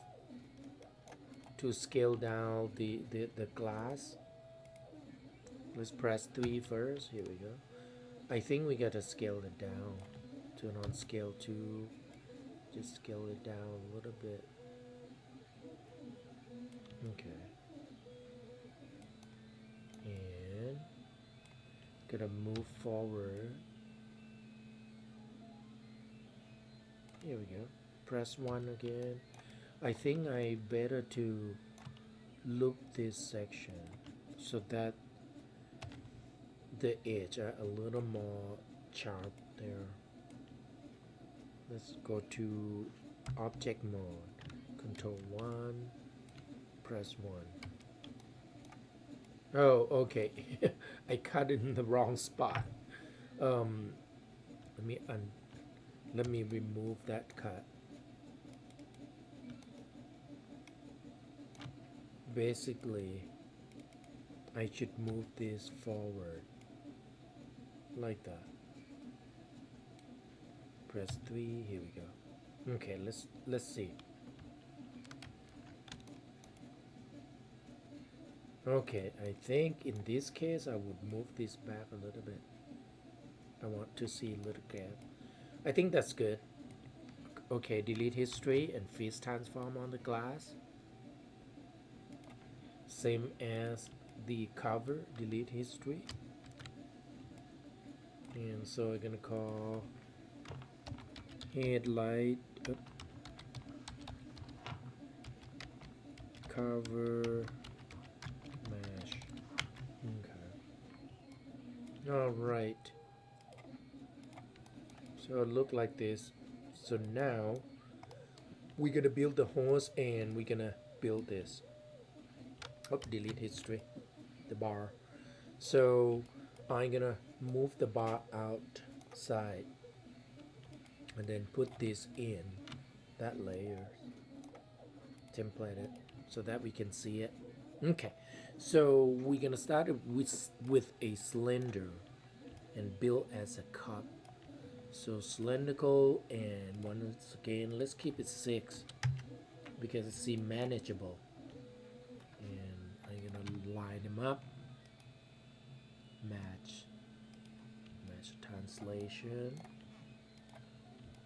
to scale down the glass. Let's press 3 first. Here we go. I think we gotta scale it down. Turn on scale 2. Just scale it down a little bit. Okay. And gonna move forward. Here we go. Press 1 again. I think I better to loop this section so that the edge are a little more sharp there. Let's go to object mode. Control 1. Press 1. Oh, okay. I cut it in the wrong spot. Let me remove that cut. Basically, I should move this forward like that. Press 3. Here we go. Okay, let's see. Okay, I think in this case I would move this back a little bit. I want to see a little gap. I think that's good. Okay, delete history and freeze transform on the glass. Same as the cover, delete history. And so we're gonna call headlight cover mesh. Okay. All right. So it look like this. So now we're gonna build the horse and we're gonna build this. Delete history, the bar. So I'm gonna move the bar outside and then put this in that layer, template it so that we can see it. Okay, so we're gonna start with a cylinder and build as a cup. So cylindrical, and once again let's keep it 6 because it seems manageable. And I'm gonna line them up, match translation,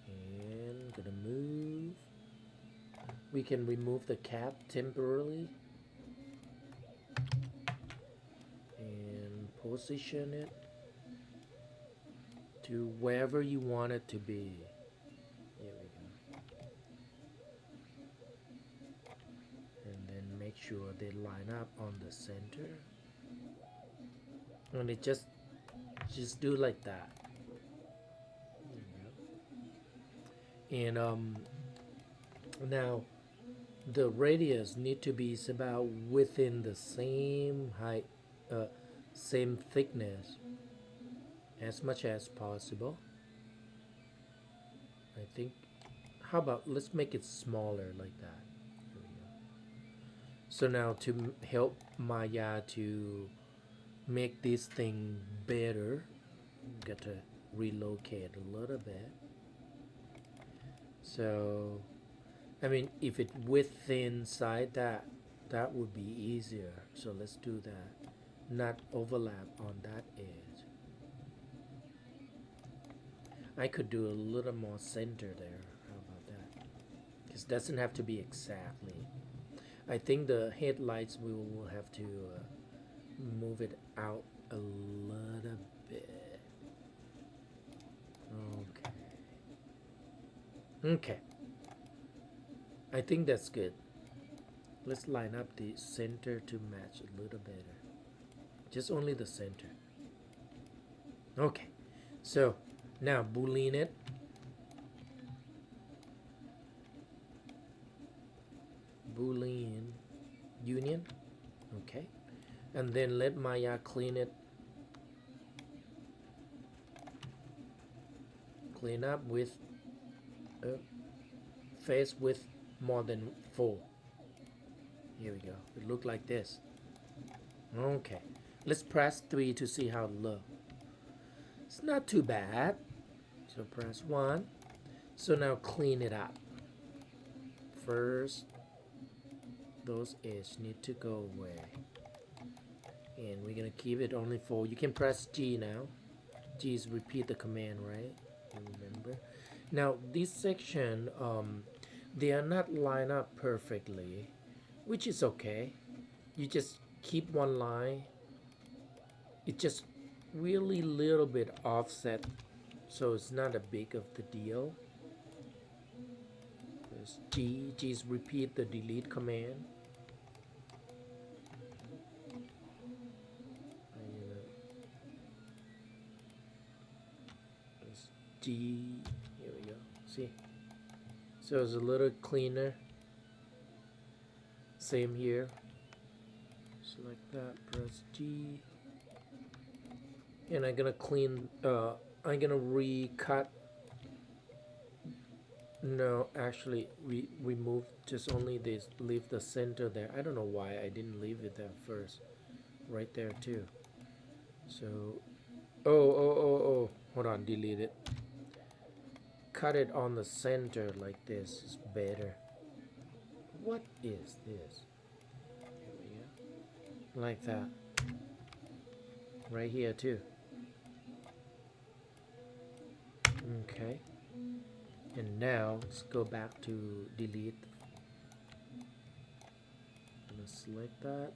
and gonna move. We can remove the cap temporarily and position it to wherever you want it to be. Here we go. And then make sure they line up on the center. And it just do like that. And now the radius need to be about within the same height, same thickness as much as possible. I think, how about let's make it smaller like that. Here we go. So now to help Maya to make this thing better, got to relocate a little bit. So I mean, if it width inside that would be easier. So let's do that. Not overlap on that edge. I could do a little more center there. How about that? Because it doesn't have to be exactly. I think the headlights we will have to move it out a little bit. Okay. I think that's good. Let's line up the center to match a little better. Just only the center. Okay. So now Boolean it. Boolean union. Okay. And then let Maya clean it. Clean up with face width more than 4. Here we go. It look like this. Okay. Let's press 3 to see how it looks. It's not too bad. So press 1. So now clean it up. First, those edges need to go away. And we're gonna keep it only 4. You can press G now. G is repeat the command, right? You remember? Now this section, they are not lined up perfectly, which is okay. You just keep one line. It's just really little bit offset, so it's not a big of the deal. There's G. G's repeat the delete command. There's G. Here we go. See? So it's a little cleaner. Same here. Select that. Press G. And I'm gonna clean. I'm gonna recut. No, actually, remove just only this. Leave the center there. I don't know why I didn't leave it there first. Right there too. So, oh. Hold on, delete it. Cut it on the center like this is better. What is this? Here we go. Like that. Right here too. Okay. And now let's go back to delete. I'm gonna select that.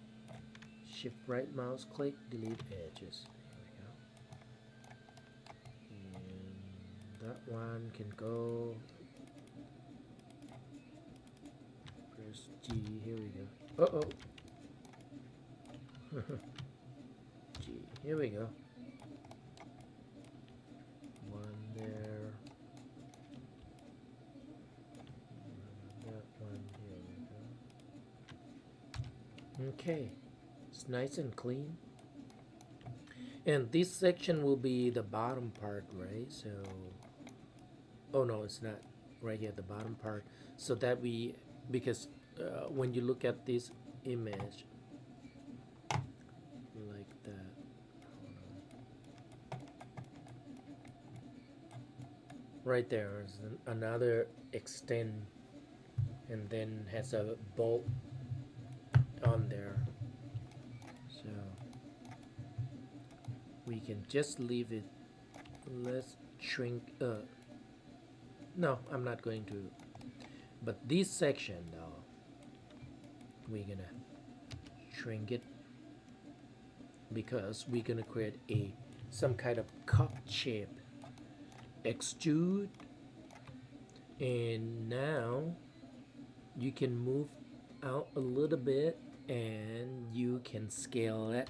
Shift right mouse click, delete edges. There we go. And that one can go. Press G. Here we go. G. Here we go. One there. That one. Here we go. Okay. It's nice and clean. And this section will be the bottom part, right? So, oh no, it's not right here, the bottom part. So that we, because when you look at this image, like that. Right there is another extend, and then has a bolt on there. So we can just leave it. Let's shrink. No, I'm not going to. But this section though, we're gonna shrink it because we're gonna create some kind of cup shape. Extrude, and now you can move out a little bit and you can scale it.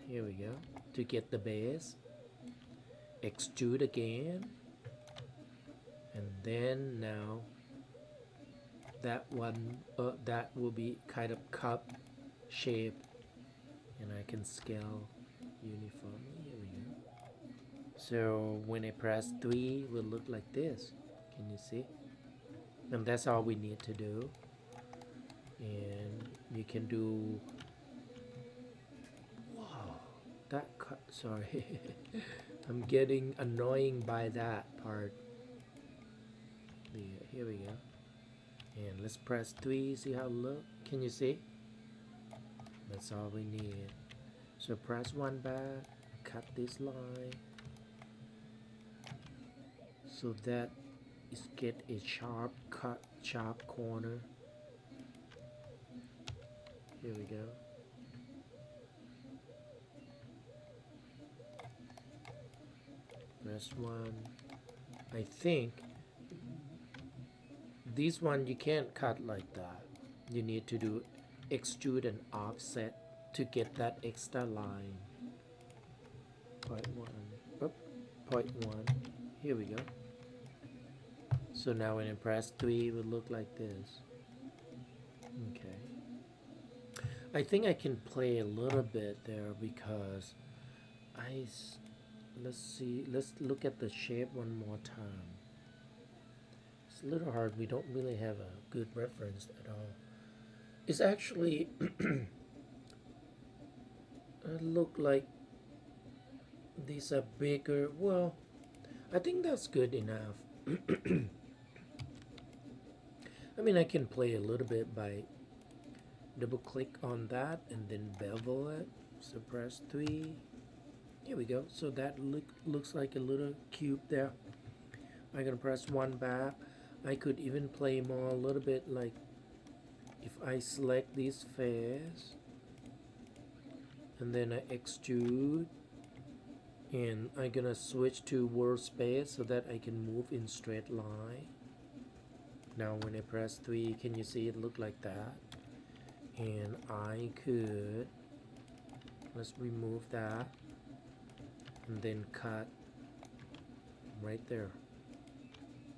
Here we go. To get the base, extrude again, and then now that one that will be kind of cup shape, and I can scale uniformly. Here we go. So when I press 3, it will look like this. Can you see? And that's all we need to do. And you can do. Wow, that cut. Sorry, I'm getting annoying by that part. Here we go. And let's press 3. See how it look? Can you see? That's all we need. So press 1 back. Cut this line. So that is get a sharp cut, sharp corner. Here we go. Press 1. I think this one you can't cut like that. You need to do extrude and offset to get that extra line. 0.1, 0.1. Here we go. So now when I press 3, it will look like this. Okay. I think I can play a little bit there because let's see, let's look at the shape one more time. It's a little hard, we don't really have a good reference at all. It's actually it look like these are bigger. Well, I think that's good enough. I mean, I can play a little bit by double click on that and then bevel it. So press 3. Here we go. So that looks like a little cube there. I'm gonna press 1 back. I could even play more a little bit, like if I select this face and then I extrude, and I'm gonna switch to workspace so that I can move in straight line. Now when I press 3, can you see it look like that? And I could, let's remove that and then cut right there.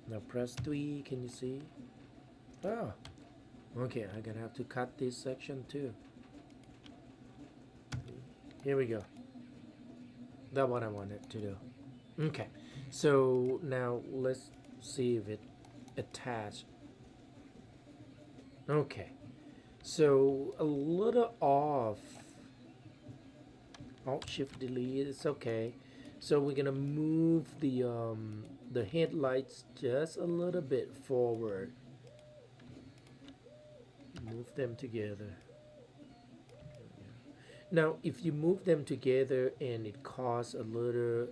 Now press 3, can you see? Oh, okay, I'm gonna have to cut this section too. Here we go. That's what I wanted to do. Okay, so now let's see if it attached. Okay, so a little off. Alt Shift Delete, it's okay. So we're gonna move the headlights just a little bit forward. Move them together. Now, if you move them together and it causes a little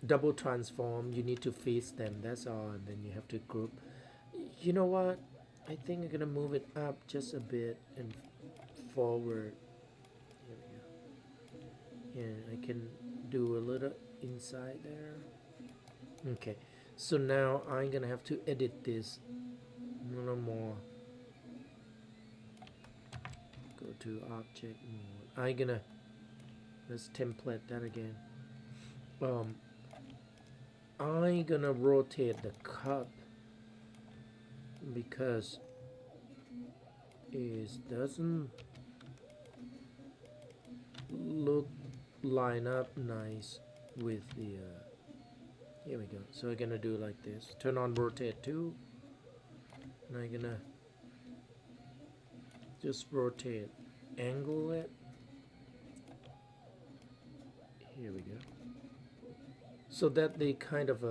double transform, you need to fix them. That's all, and then you have to group. You know what? I think I'm gonna move it up just a bit and forward. Here we go. And I can do a little inside there. Okay, so now I'm gonna have to edit this a little more. Go to object mode. I'm gonna, let's template that again. I'm gonna rotate the cup because it doesn't line up nice with the here we go. So we're gonna do like this. Turn on rotate 2, and I'm gonna just rotate, angle it. Here we go. So that they kind of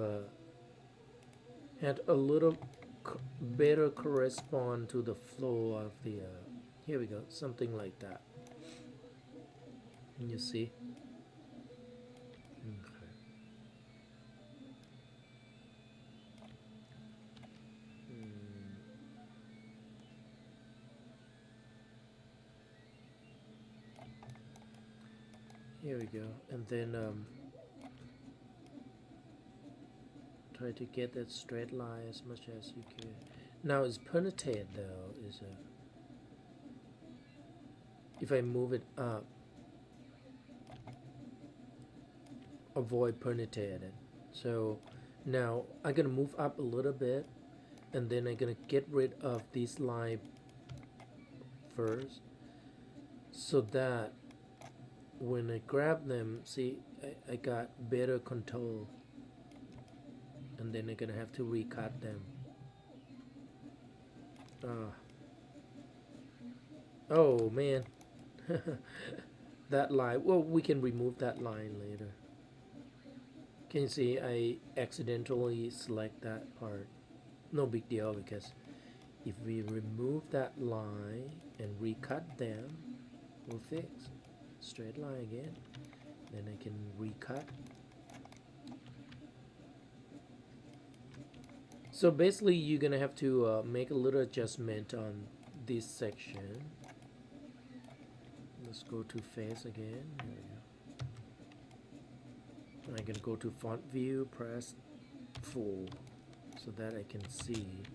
had a little better correspond to the flow of the here we go, something like that. And you see? Okay. Here we go, and then try to get that straight line as much as you can. Now it's permutate though, is a, if I move it up, avoid permutated. So now I'm gonna move up a little bit, and then I'm gonna get rid of this line first, so that when I grab them, see, I got better control, and then I'm gonna have to recut them. Oh man, that line, well, we can remove that line later. Can you see I accidentally select that part? No big deal, because if we remove that line and recut them, we'll fix. Straight line again, then I can recut. So basically you're gonna have to make a little adjustment on this section. Let's go to face again. There we go. I'm gonna go to font view, press full so that I can see.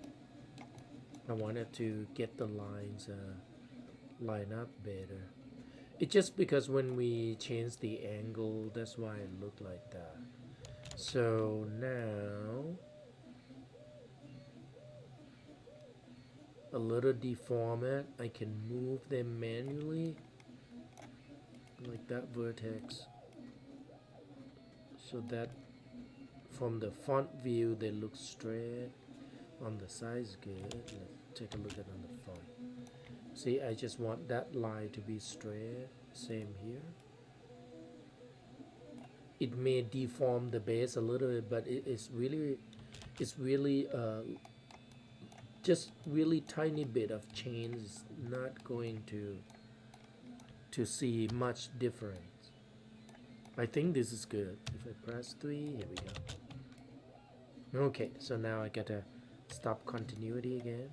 I wanted to get the lines line up better. It's just because when we change the angle, that's why it looked like that. So now a little deformat, I can move them manually like that vertex, so that from the front view they look straight. On the size good. Let's take a look at on the front. See, I just want that line to be straight. Same here. It may deform the base a little bit, but it's really just really tiny bit of change. Is not going to see much difference. I think this is good. If I press 3, here we go. Okay, so now I gotta stop continuity again.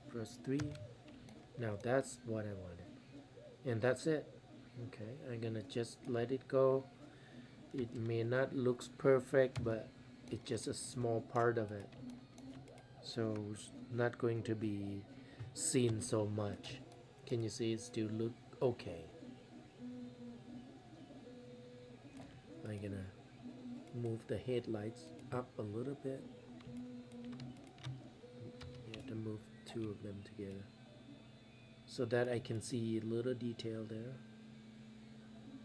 Press 3. Now that's what I wanted. And that's it. Okay, I'm gonna just let it go. It may not look perfect, but it's just a small part of it. So it's not going to be seen so much. Can you see it still look okay? I'm gonna move the headlights up a little bit. You have to move 2 of them together so that I can see a little detail there.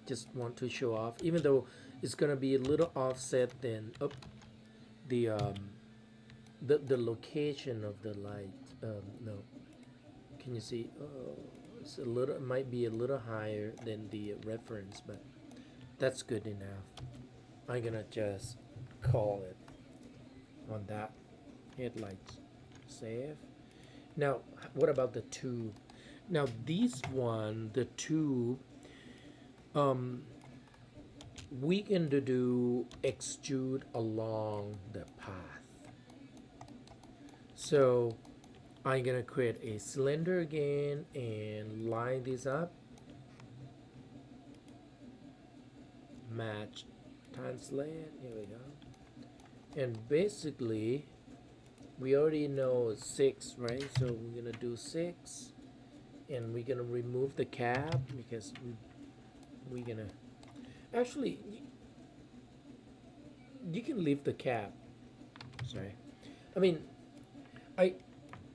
Just want to show off, even though it's gonna be a little offset, then up the location of the light. No, can you see? Oh, it's a little. It might be a little higher than the reference, but that's good enough. I'm gonna just call it on that. Headlights. Save. Now, what about the tube? Now, this one, the tube, we can do extrude along the path. So, I'm gonna create a cylinder again and line this up. Match, translate, here we go. And basically, we already know 6, right? So we're gonna do 6, and we're gonna remove the cap because we're gonna actually you can leave the cap. Sorry, I mean,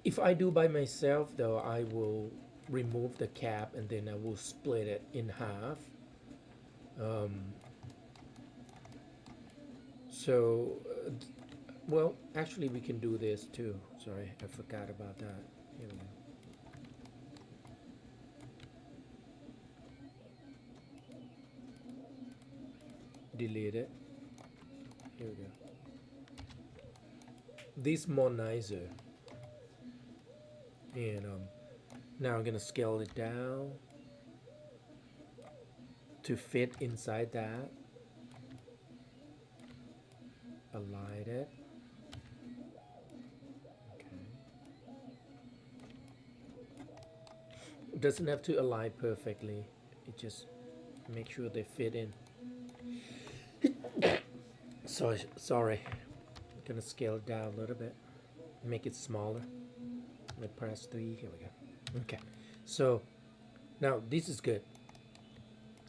if I do by myself though, I will remove the cap and then I will split it in half. So well, actually we can do this too. Sorry, I forgot about that. Here we go. Delete it. Here we go. This more nicer. And now I'm gonna scale it down to fit inside that. Align it. Okay. It doesn't have to align perfectly. It just make sure they fit in. Sorry. I'm gonna scale it down a little bit. Make it smaller. I press 3. Here we go. Okay. So now this is good.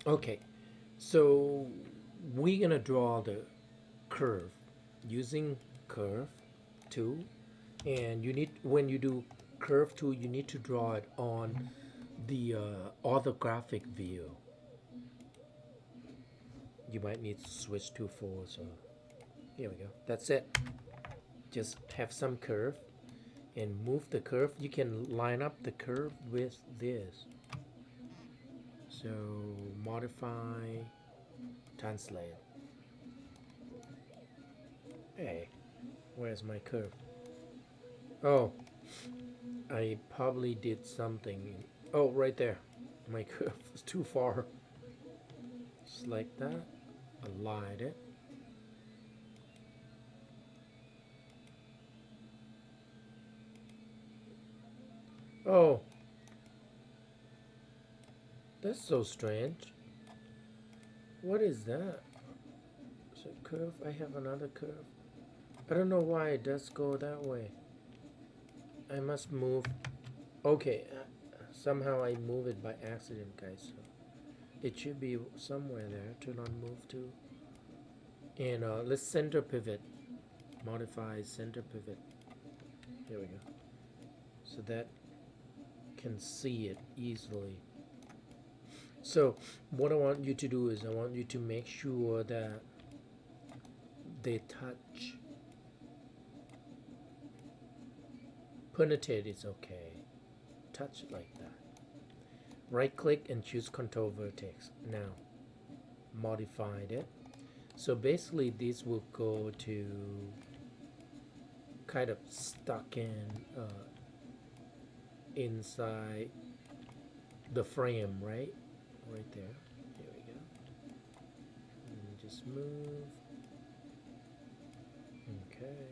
Okay. So we're gonna draw the curve using curve tool, and you need, when you do curve tool, you need to draw it on the orthographic view. You might need to switch to 4. So here we go. That's it. Just have some curve and move the curve. You can line up the curve with this. So modify, translate. Hey, where's my curve? Oh, I probably did something. Oh, right there. My curve was too far. Just like that. Align it. Oh, that's so strange. What is that? So curve, I have another curve. I don't know why it does go that way. I must move Okay, somehow I move it by accident, guys. So it should be somewhere there. Turn on move to. And let's center pivot. Modify center pivot. Here we go. So that can see it easily. So what I want you to do is I want you to make sure that they touch. Penitate is okay. Touch like that. Right click and choose control vertex. Now modified it. So basically this will go to kind of stuck in inside the frame, right there. Here we go. And just move. Okay.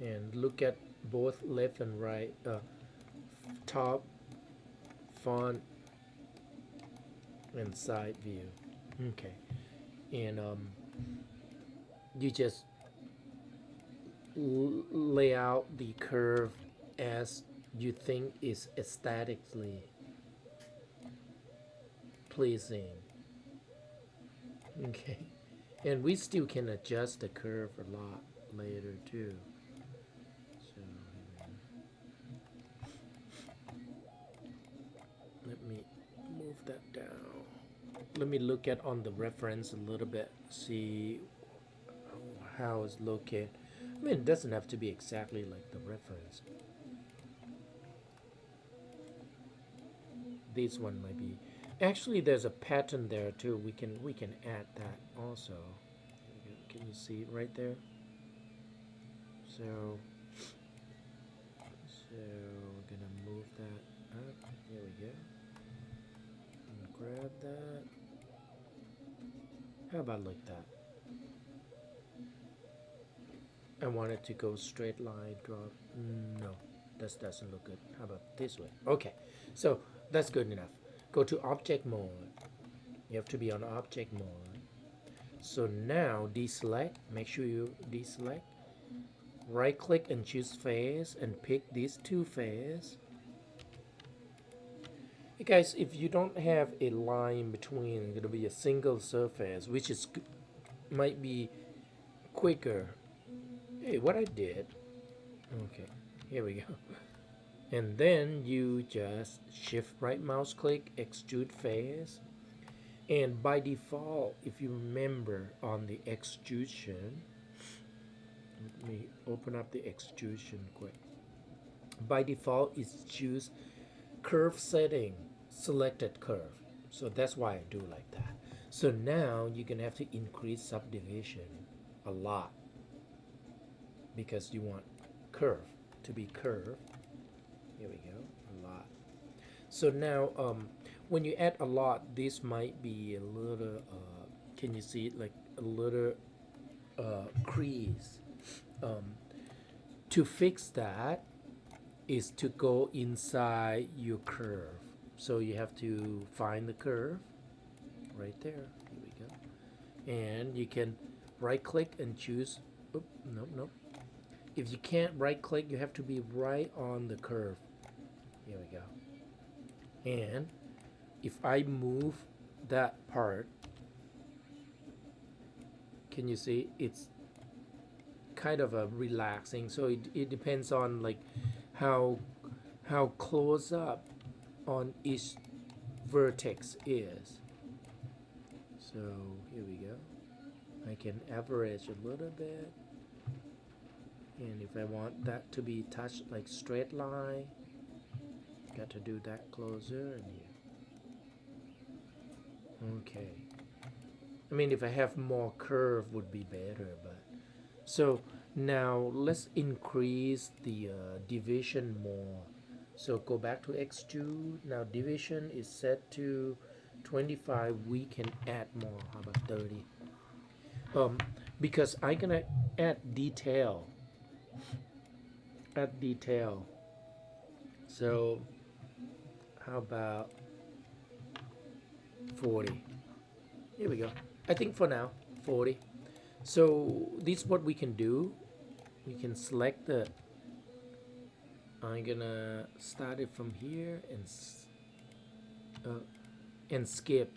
And look at both left and right, top, font, and side view. Okay. And you just lay out the curve as you think is aesthetically pleasing. Okay. And we still can adjust the curve a lot later too. So let me move that down. Let me look at on the reference a little bit, see how it's located. I mean, it doesn't have to be exactly like the reference. This one might be. Actually, there's a pattern there too. We can add that also. Can you see it right there? So we're gonna move that up. Here we go. And grab that. How about like that? I want it to go straight line drop. No, that doesn't look good. How about this way? Okay, so that's good enough. Go to object mode. You have to be on object mode. So now deselect. Make sure you deselect. Right click and choose face and pick these two face. Hey guys, if you don't have a line between, it's gonna be a single surface, which is might be quicker. Hey, what I did. Okay, here we go. And then you just shift right mouse click, extrude face. And by default, if you remember on the extrusion, let me open up the extrusion quick. By default, it's choose curve setting, selected curve. So that's why I do like that. So now you're gonna have to increase subdivision a lot because you want curve to be curved. Here we go, a lot. So now when you add a lot, this might be a little can you see it, like a little crease. To fix that is to go inside your curve. So you have to find the curve right there. Here we go. And you can right click and choose. Oop, no. If you can't right click, you have to be right on the curve. Here we go. And if I move that part, can you see it's kind of a relaxing? So it depends on like how close up on each vertex is. So here we go. I can average a little bit, and if I want that to be touched like straight line, got to do that closer and here. Okay. I mean, if I have more curve would be better, but so now let's increase the division more. So go back to extrude. Now division is set to 25. We can add more. How about 30? Because I'm gonna add detail. Add detail. So how about 40? Here we go. I think for now 40. So this is what we can do. We can select the I'm gonna start it from here and skip.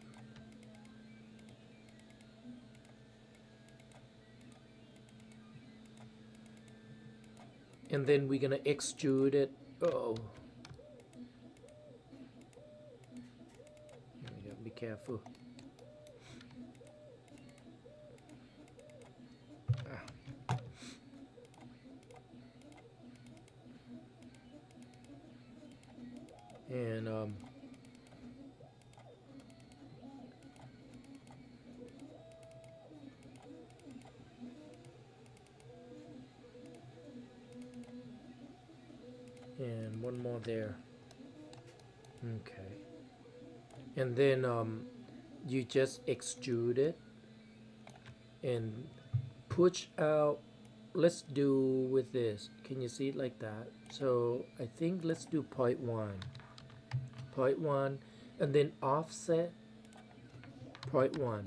And then we're gonna extrude it. Oh, here we go. Be careful. And and one more there. Okay. And then you just extrude it and push out. Let's do with this. Can you see it like that? So I think let's do 0.1, and then offset 0.1.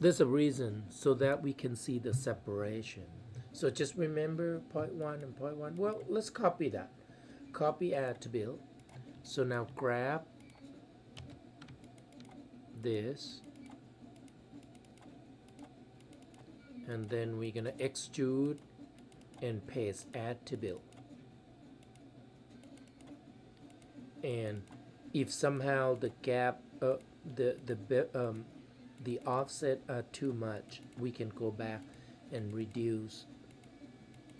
There's a reason so that we can see the separation. So just remember 0.1 and 0.1. Well, let's copy that. Copy, add to build. So now grab this, and then we're gonna extrude and paste, add to build. And if somehow the gap, the offset are too much, we can go back and reduce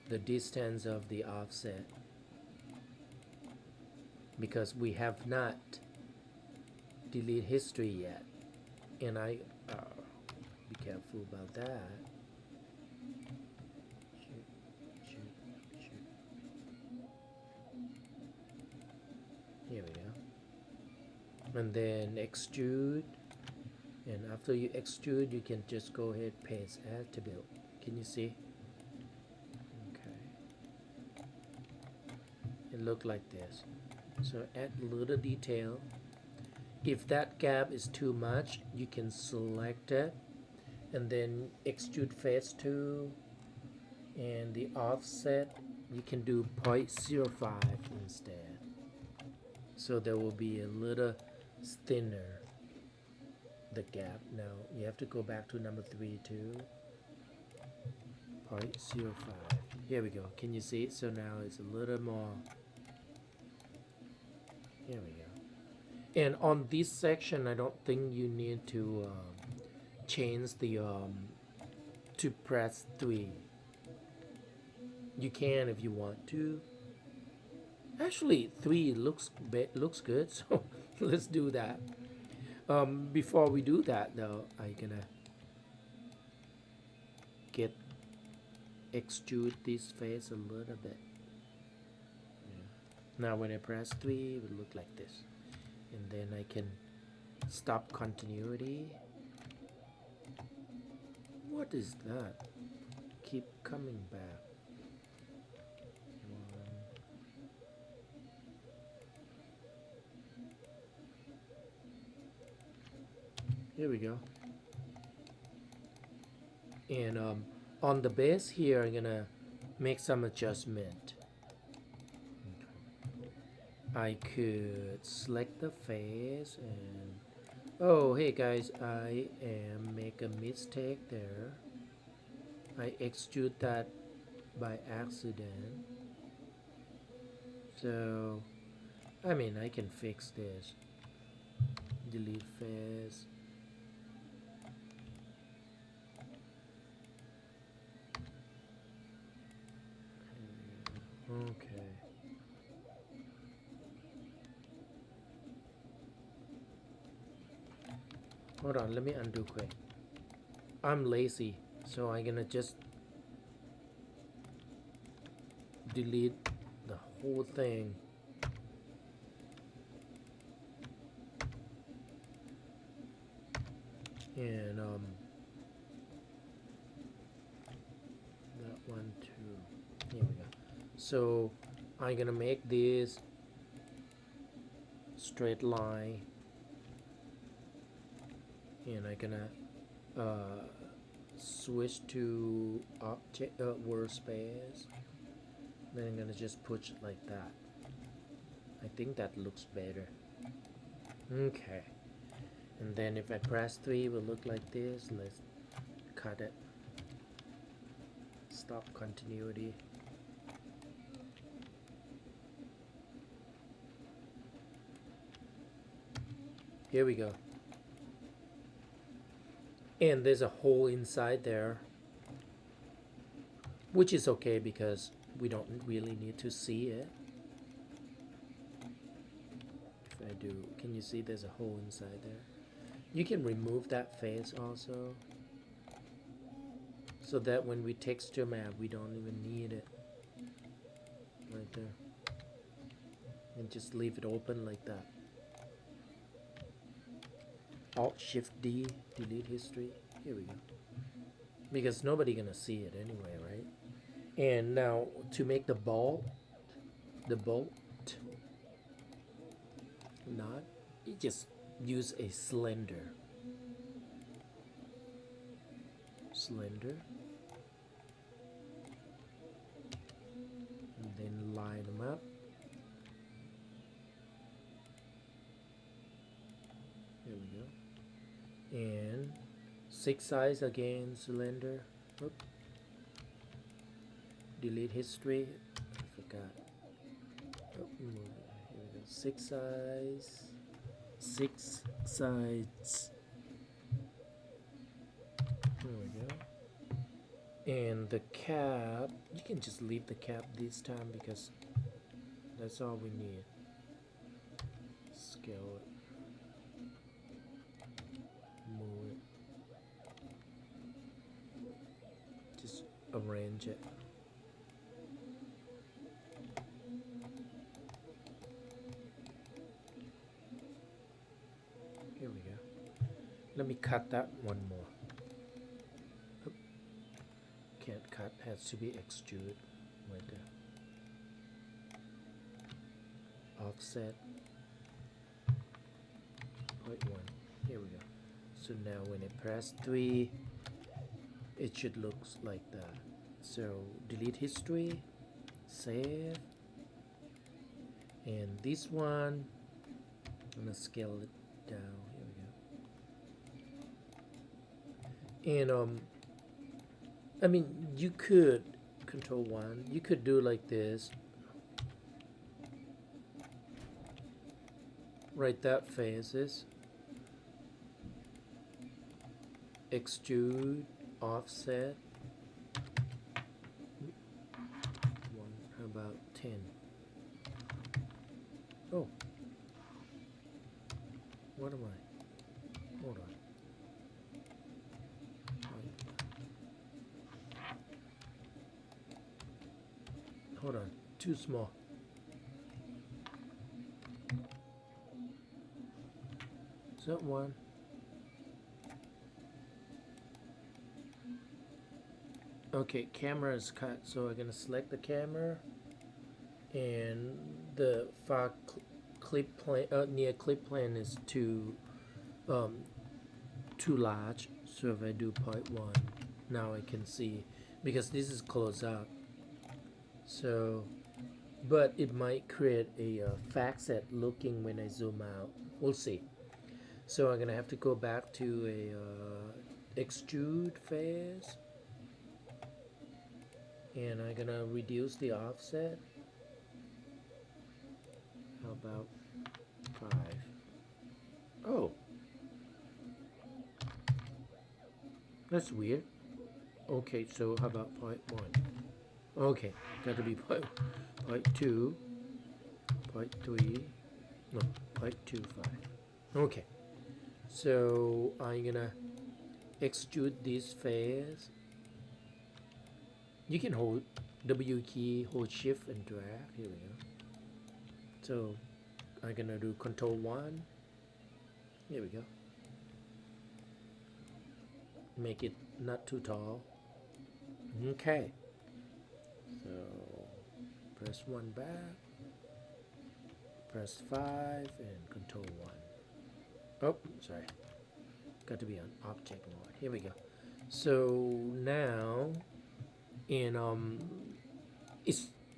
the distance of the offset, because we have not delete history yet. And I be careful about that. Shoot. Here we go. And then extrude, and after you extrude, you can just go ahead, paste, add to build. Can you see? Okay. It looked like this. So add a little detail. If that gap is too much, you can select it and then extrude phase 2, and the offset you can do 0.05 instead. So there will be a little thinner, the gap. Now you have to go back to number 3 too. 0.05. Here we go. Can you see it? So now it's a little more. Here we go. And on this section, I don't think you need to change the to press 3. You can if you want to. Actually, 3 looks good, so let's do that. Before we do that, though, I'm gonna extrude this face a little bit. Yeah. Now, when I press 3, it will look like this. And then I can stop continuity. What is that? Keep coming back. Here we go. And on the base here, I'm gonna make some adjustment. I could select the face and oh, hey guys, I am make a mistake there. I extrude that by accident. So I mean, I can fix this. Delete face. Okay. Hold on, let me undo quick. I'm lazy, so I'm gonna just delete the whole thing. And that one too. Here we go. So I'm gonna make this straight line, and I'm gonna switch to object workspace, Then I'm gonna just push it like that. I think that looks better. Okay. And then if I press 3, it will look like this. Let's cut it. Stop continuity. Here we go. And there's a hole inside there, which is okay because we don't really need to see it. If I do, can you see there's a hole inside there? You can remove that face also, so that when we texture map, we don't even need it. Right there. And just leave it open like that. Alt-Shift-D, delete history. Here we go. Because nobody gonna see it anyway, right? And now to make the bolt knot, you just use a slender. And then line them up. Here we go. And 6 size again, cylinder. Oop. Delete history. I forgot. Oh, here we go. 6 size. 6 sides. There we go. And the cap, you can just leave the cap this time because that's all we need. Scale it. Move it. Just arrange it. Here we go. Let me cut that one more. Oop. Can't cut, has to be extrude right there. Offset. 0.1. Here we go. So now when I press 3, it should look like that. So delete history, save, and this one, I'm gonna scale it down. Here we go. And I mean, you could control 1. You could do like this. Right, that phases. Extrude, offset. 1, how about 10? Oh. What am I? Hold on. Hold on. Too small. Is that 1? Okay, camera is cut, so I'm gonna select the camera, and the far clip plane near clip plane is too large. So if I do 0.1, now I can see because this is close up. So, but it might create a facet looking when I zoom out. We'll see. So I'm gonna have to go back to a extrude phase. And I'm gonna reduce the offset. How about 5? Oh, that's weird. Okay, so how about 0.1? Okay, got to be 0.2, 0.3, no, 0.25. Okay, so I'm gonna extrude this phase. You can hold W key, hold shift and drag. Here we go. So I'm gonna do control 1. Here we go. Make it not too tall. Okay. So press 1 back. Press 5 and control 1. Oh, sorry. Got to be on object mode. Here we go. So now, and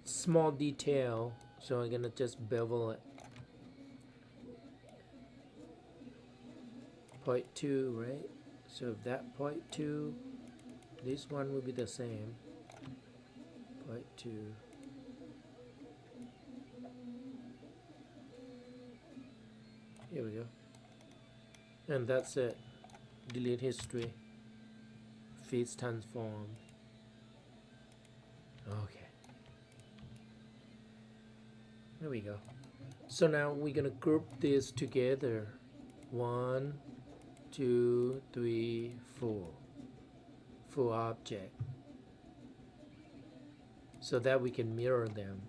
small detail, so I'm gonna just bevel it. 0.2, right? So that 0.2, this one will be the same. 0.2. Here we go. And that's it. Delete history. Feeds transform. Okay. There we go. So now we're gonna group this together. 1, 2, 3, 4. Full object. So that we can mirror them.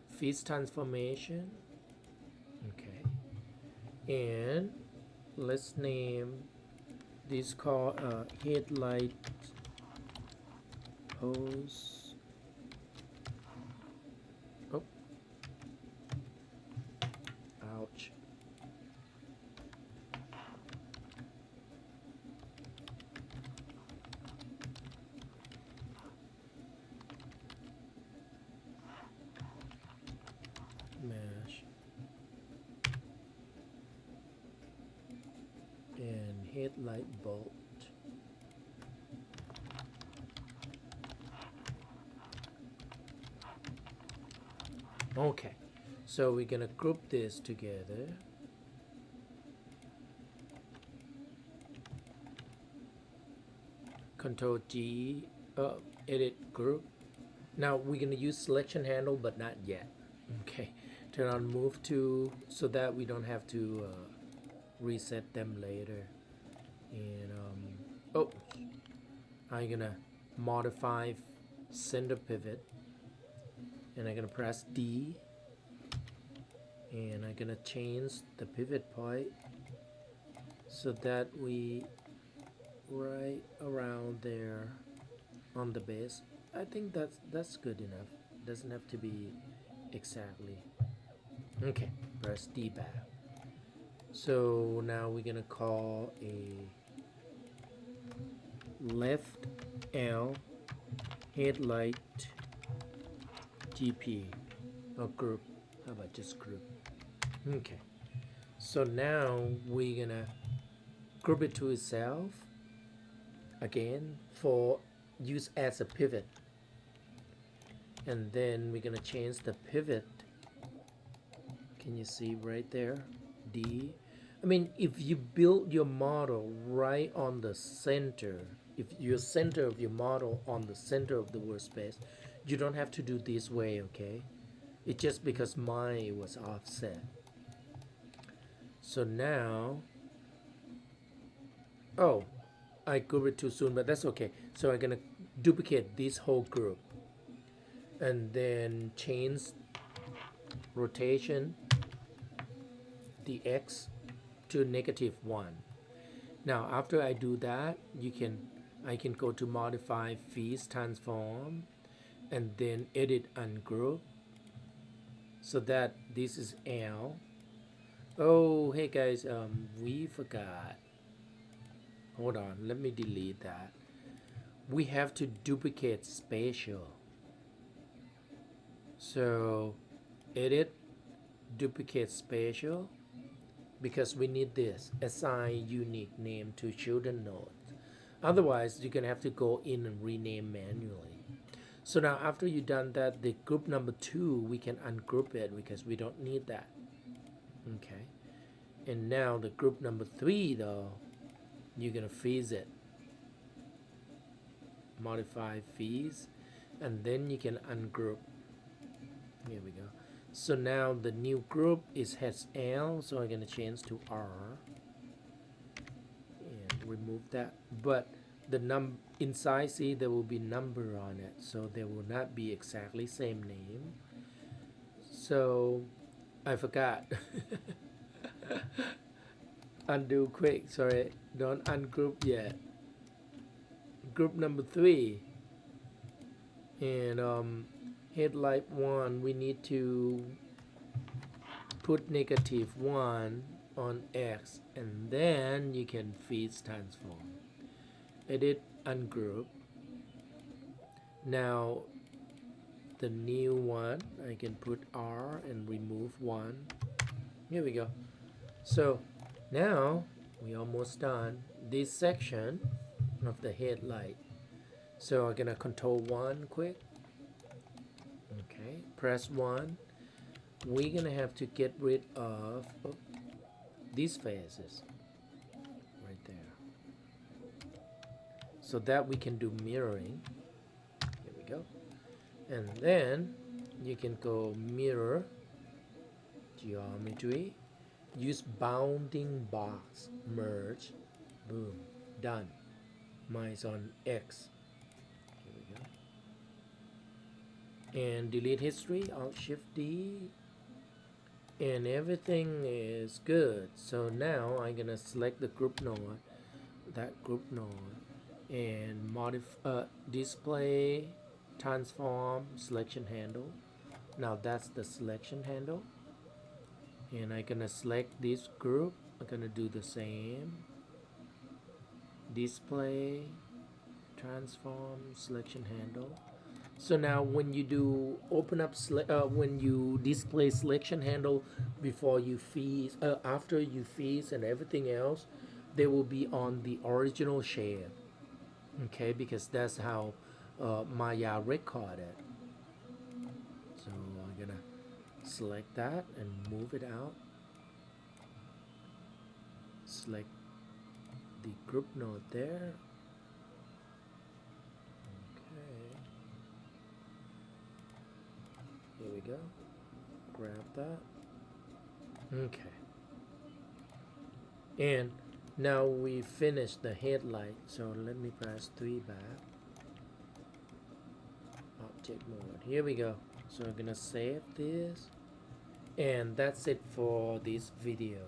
Feeds transformation. Okay. And let's name this called headlight pose. Oh, ouch. Mesh and headlight bolt. Okay, so we're gonna group this together. Control G, edit group. Now we're gonna use selection handle, but not yet. Okay, turn on move to so that we don't have to reset them later. And oh, I'm gonna modify center pivot, and I'm gonna press D, and I'm gonna change the pivot point so that we right around there on the base. I think that's good enough. Doesn't have to be exactly. Okay, press D back. So now we're gonna call a left L headlight GP or group. How about just group? Okay. So now we're gonna group it to itself again for use as a pivot. And then we're gonna change the pivot. Can you see right there? D. I mean, if you build your model right on the center, if your center of your model on the center of the workspace, you don't have to do this way, okay? It's just because mine was offset. So now, oh, I grouped it too soon, but that's okay. So I'm gonna duplicate this whole group and then change rotation, the X to -1. Now after I do that, I can go to modify feeds transform and then edit ungroup so that this is L. Oh, hey guys, we forgot. Hold on, let me delete that. We have to duplicate spatial. So edit, duplicate spatial, because we need this, assign unique name to children nodes. Otherwise, you're gonna have to go in and rename manually. So now after you've done that, the group number 2, we can ungroup it because we don't need that. Okay. And now the group number 3 though, you're gonna freeze it. Modify fees, and then you can ungroup. Here we go. So now the new group has L, so I'm gonna change to R and remove that. But the inside, see, there will be number on it, so there will not be exactly same name. So I forgot. Undo quick. Sorry, don't ungroup yet. Group number 3 and headlight 1, we need to put -1 on X, and then you can feeds transform. Edit ungroup. Now the new one. I can put R and remove one. Here we go. So now we almost done this section of the headlight. So I'm gonna control 1 quick. Okay, press 1. We're gonna have to get rid of these phases right there, so that we can do mirroring. Here we go. And then you can go mirror geometry, use bounding box, merge, boom, done. Mine's on X. Here we go. And delete history, Alt Shift D, and everything is good. So now I'm gonna select the group node, that group node, and modify display transform selection handle. Now that's the selection handle, and I'm gonna select this group. I'm gonna do the same, display transform selection handle. So now when you do open up when you display selection handle before you fees, after you fees and everything else, they will be on the original shape. Okay, because that's how Maya recorded. So I'm gonna select that and move it out. Select the group node there. Okay. Here we go. Grab that. Okay. And now we finished the headlight. So let me press 3 back. Object mode. Here we go. So I'm gonna save this. And that's it for this video.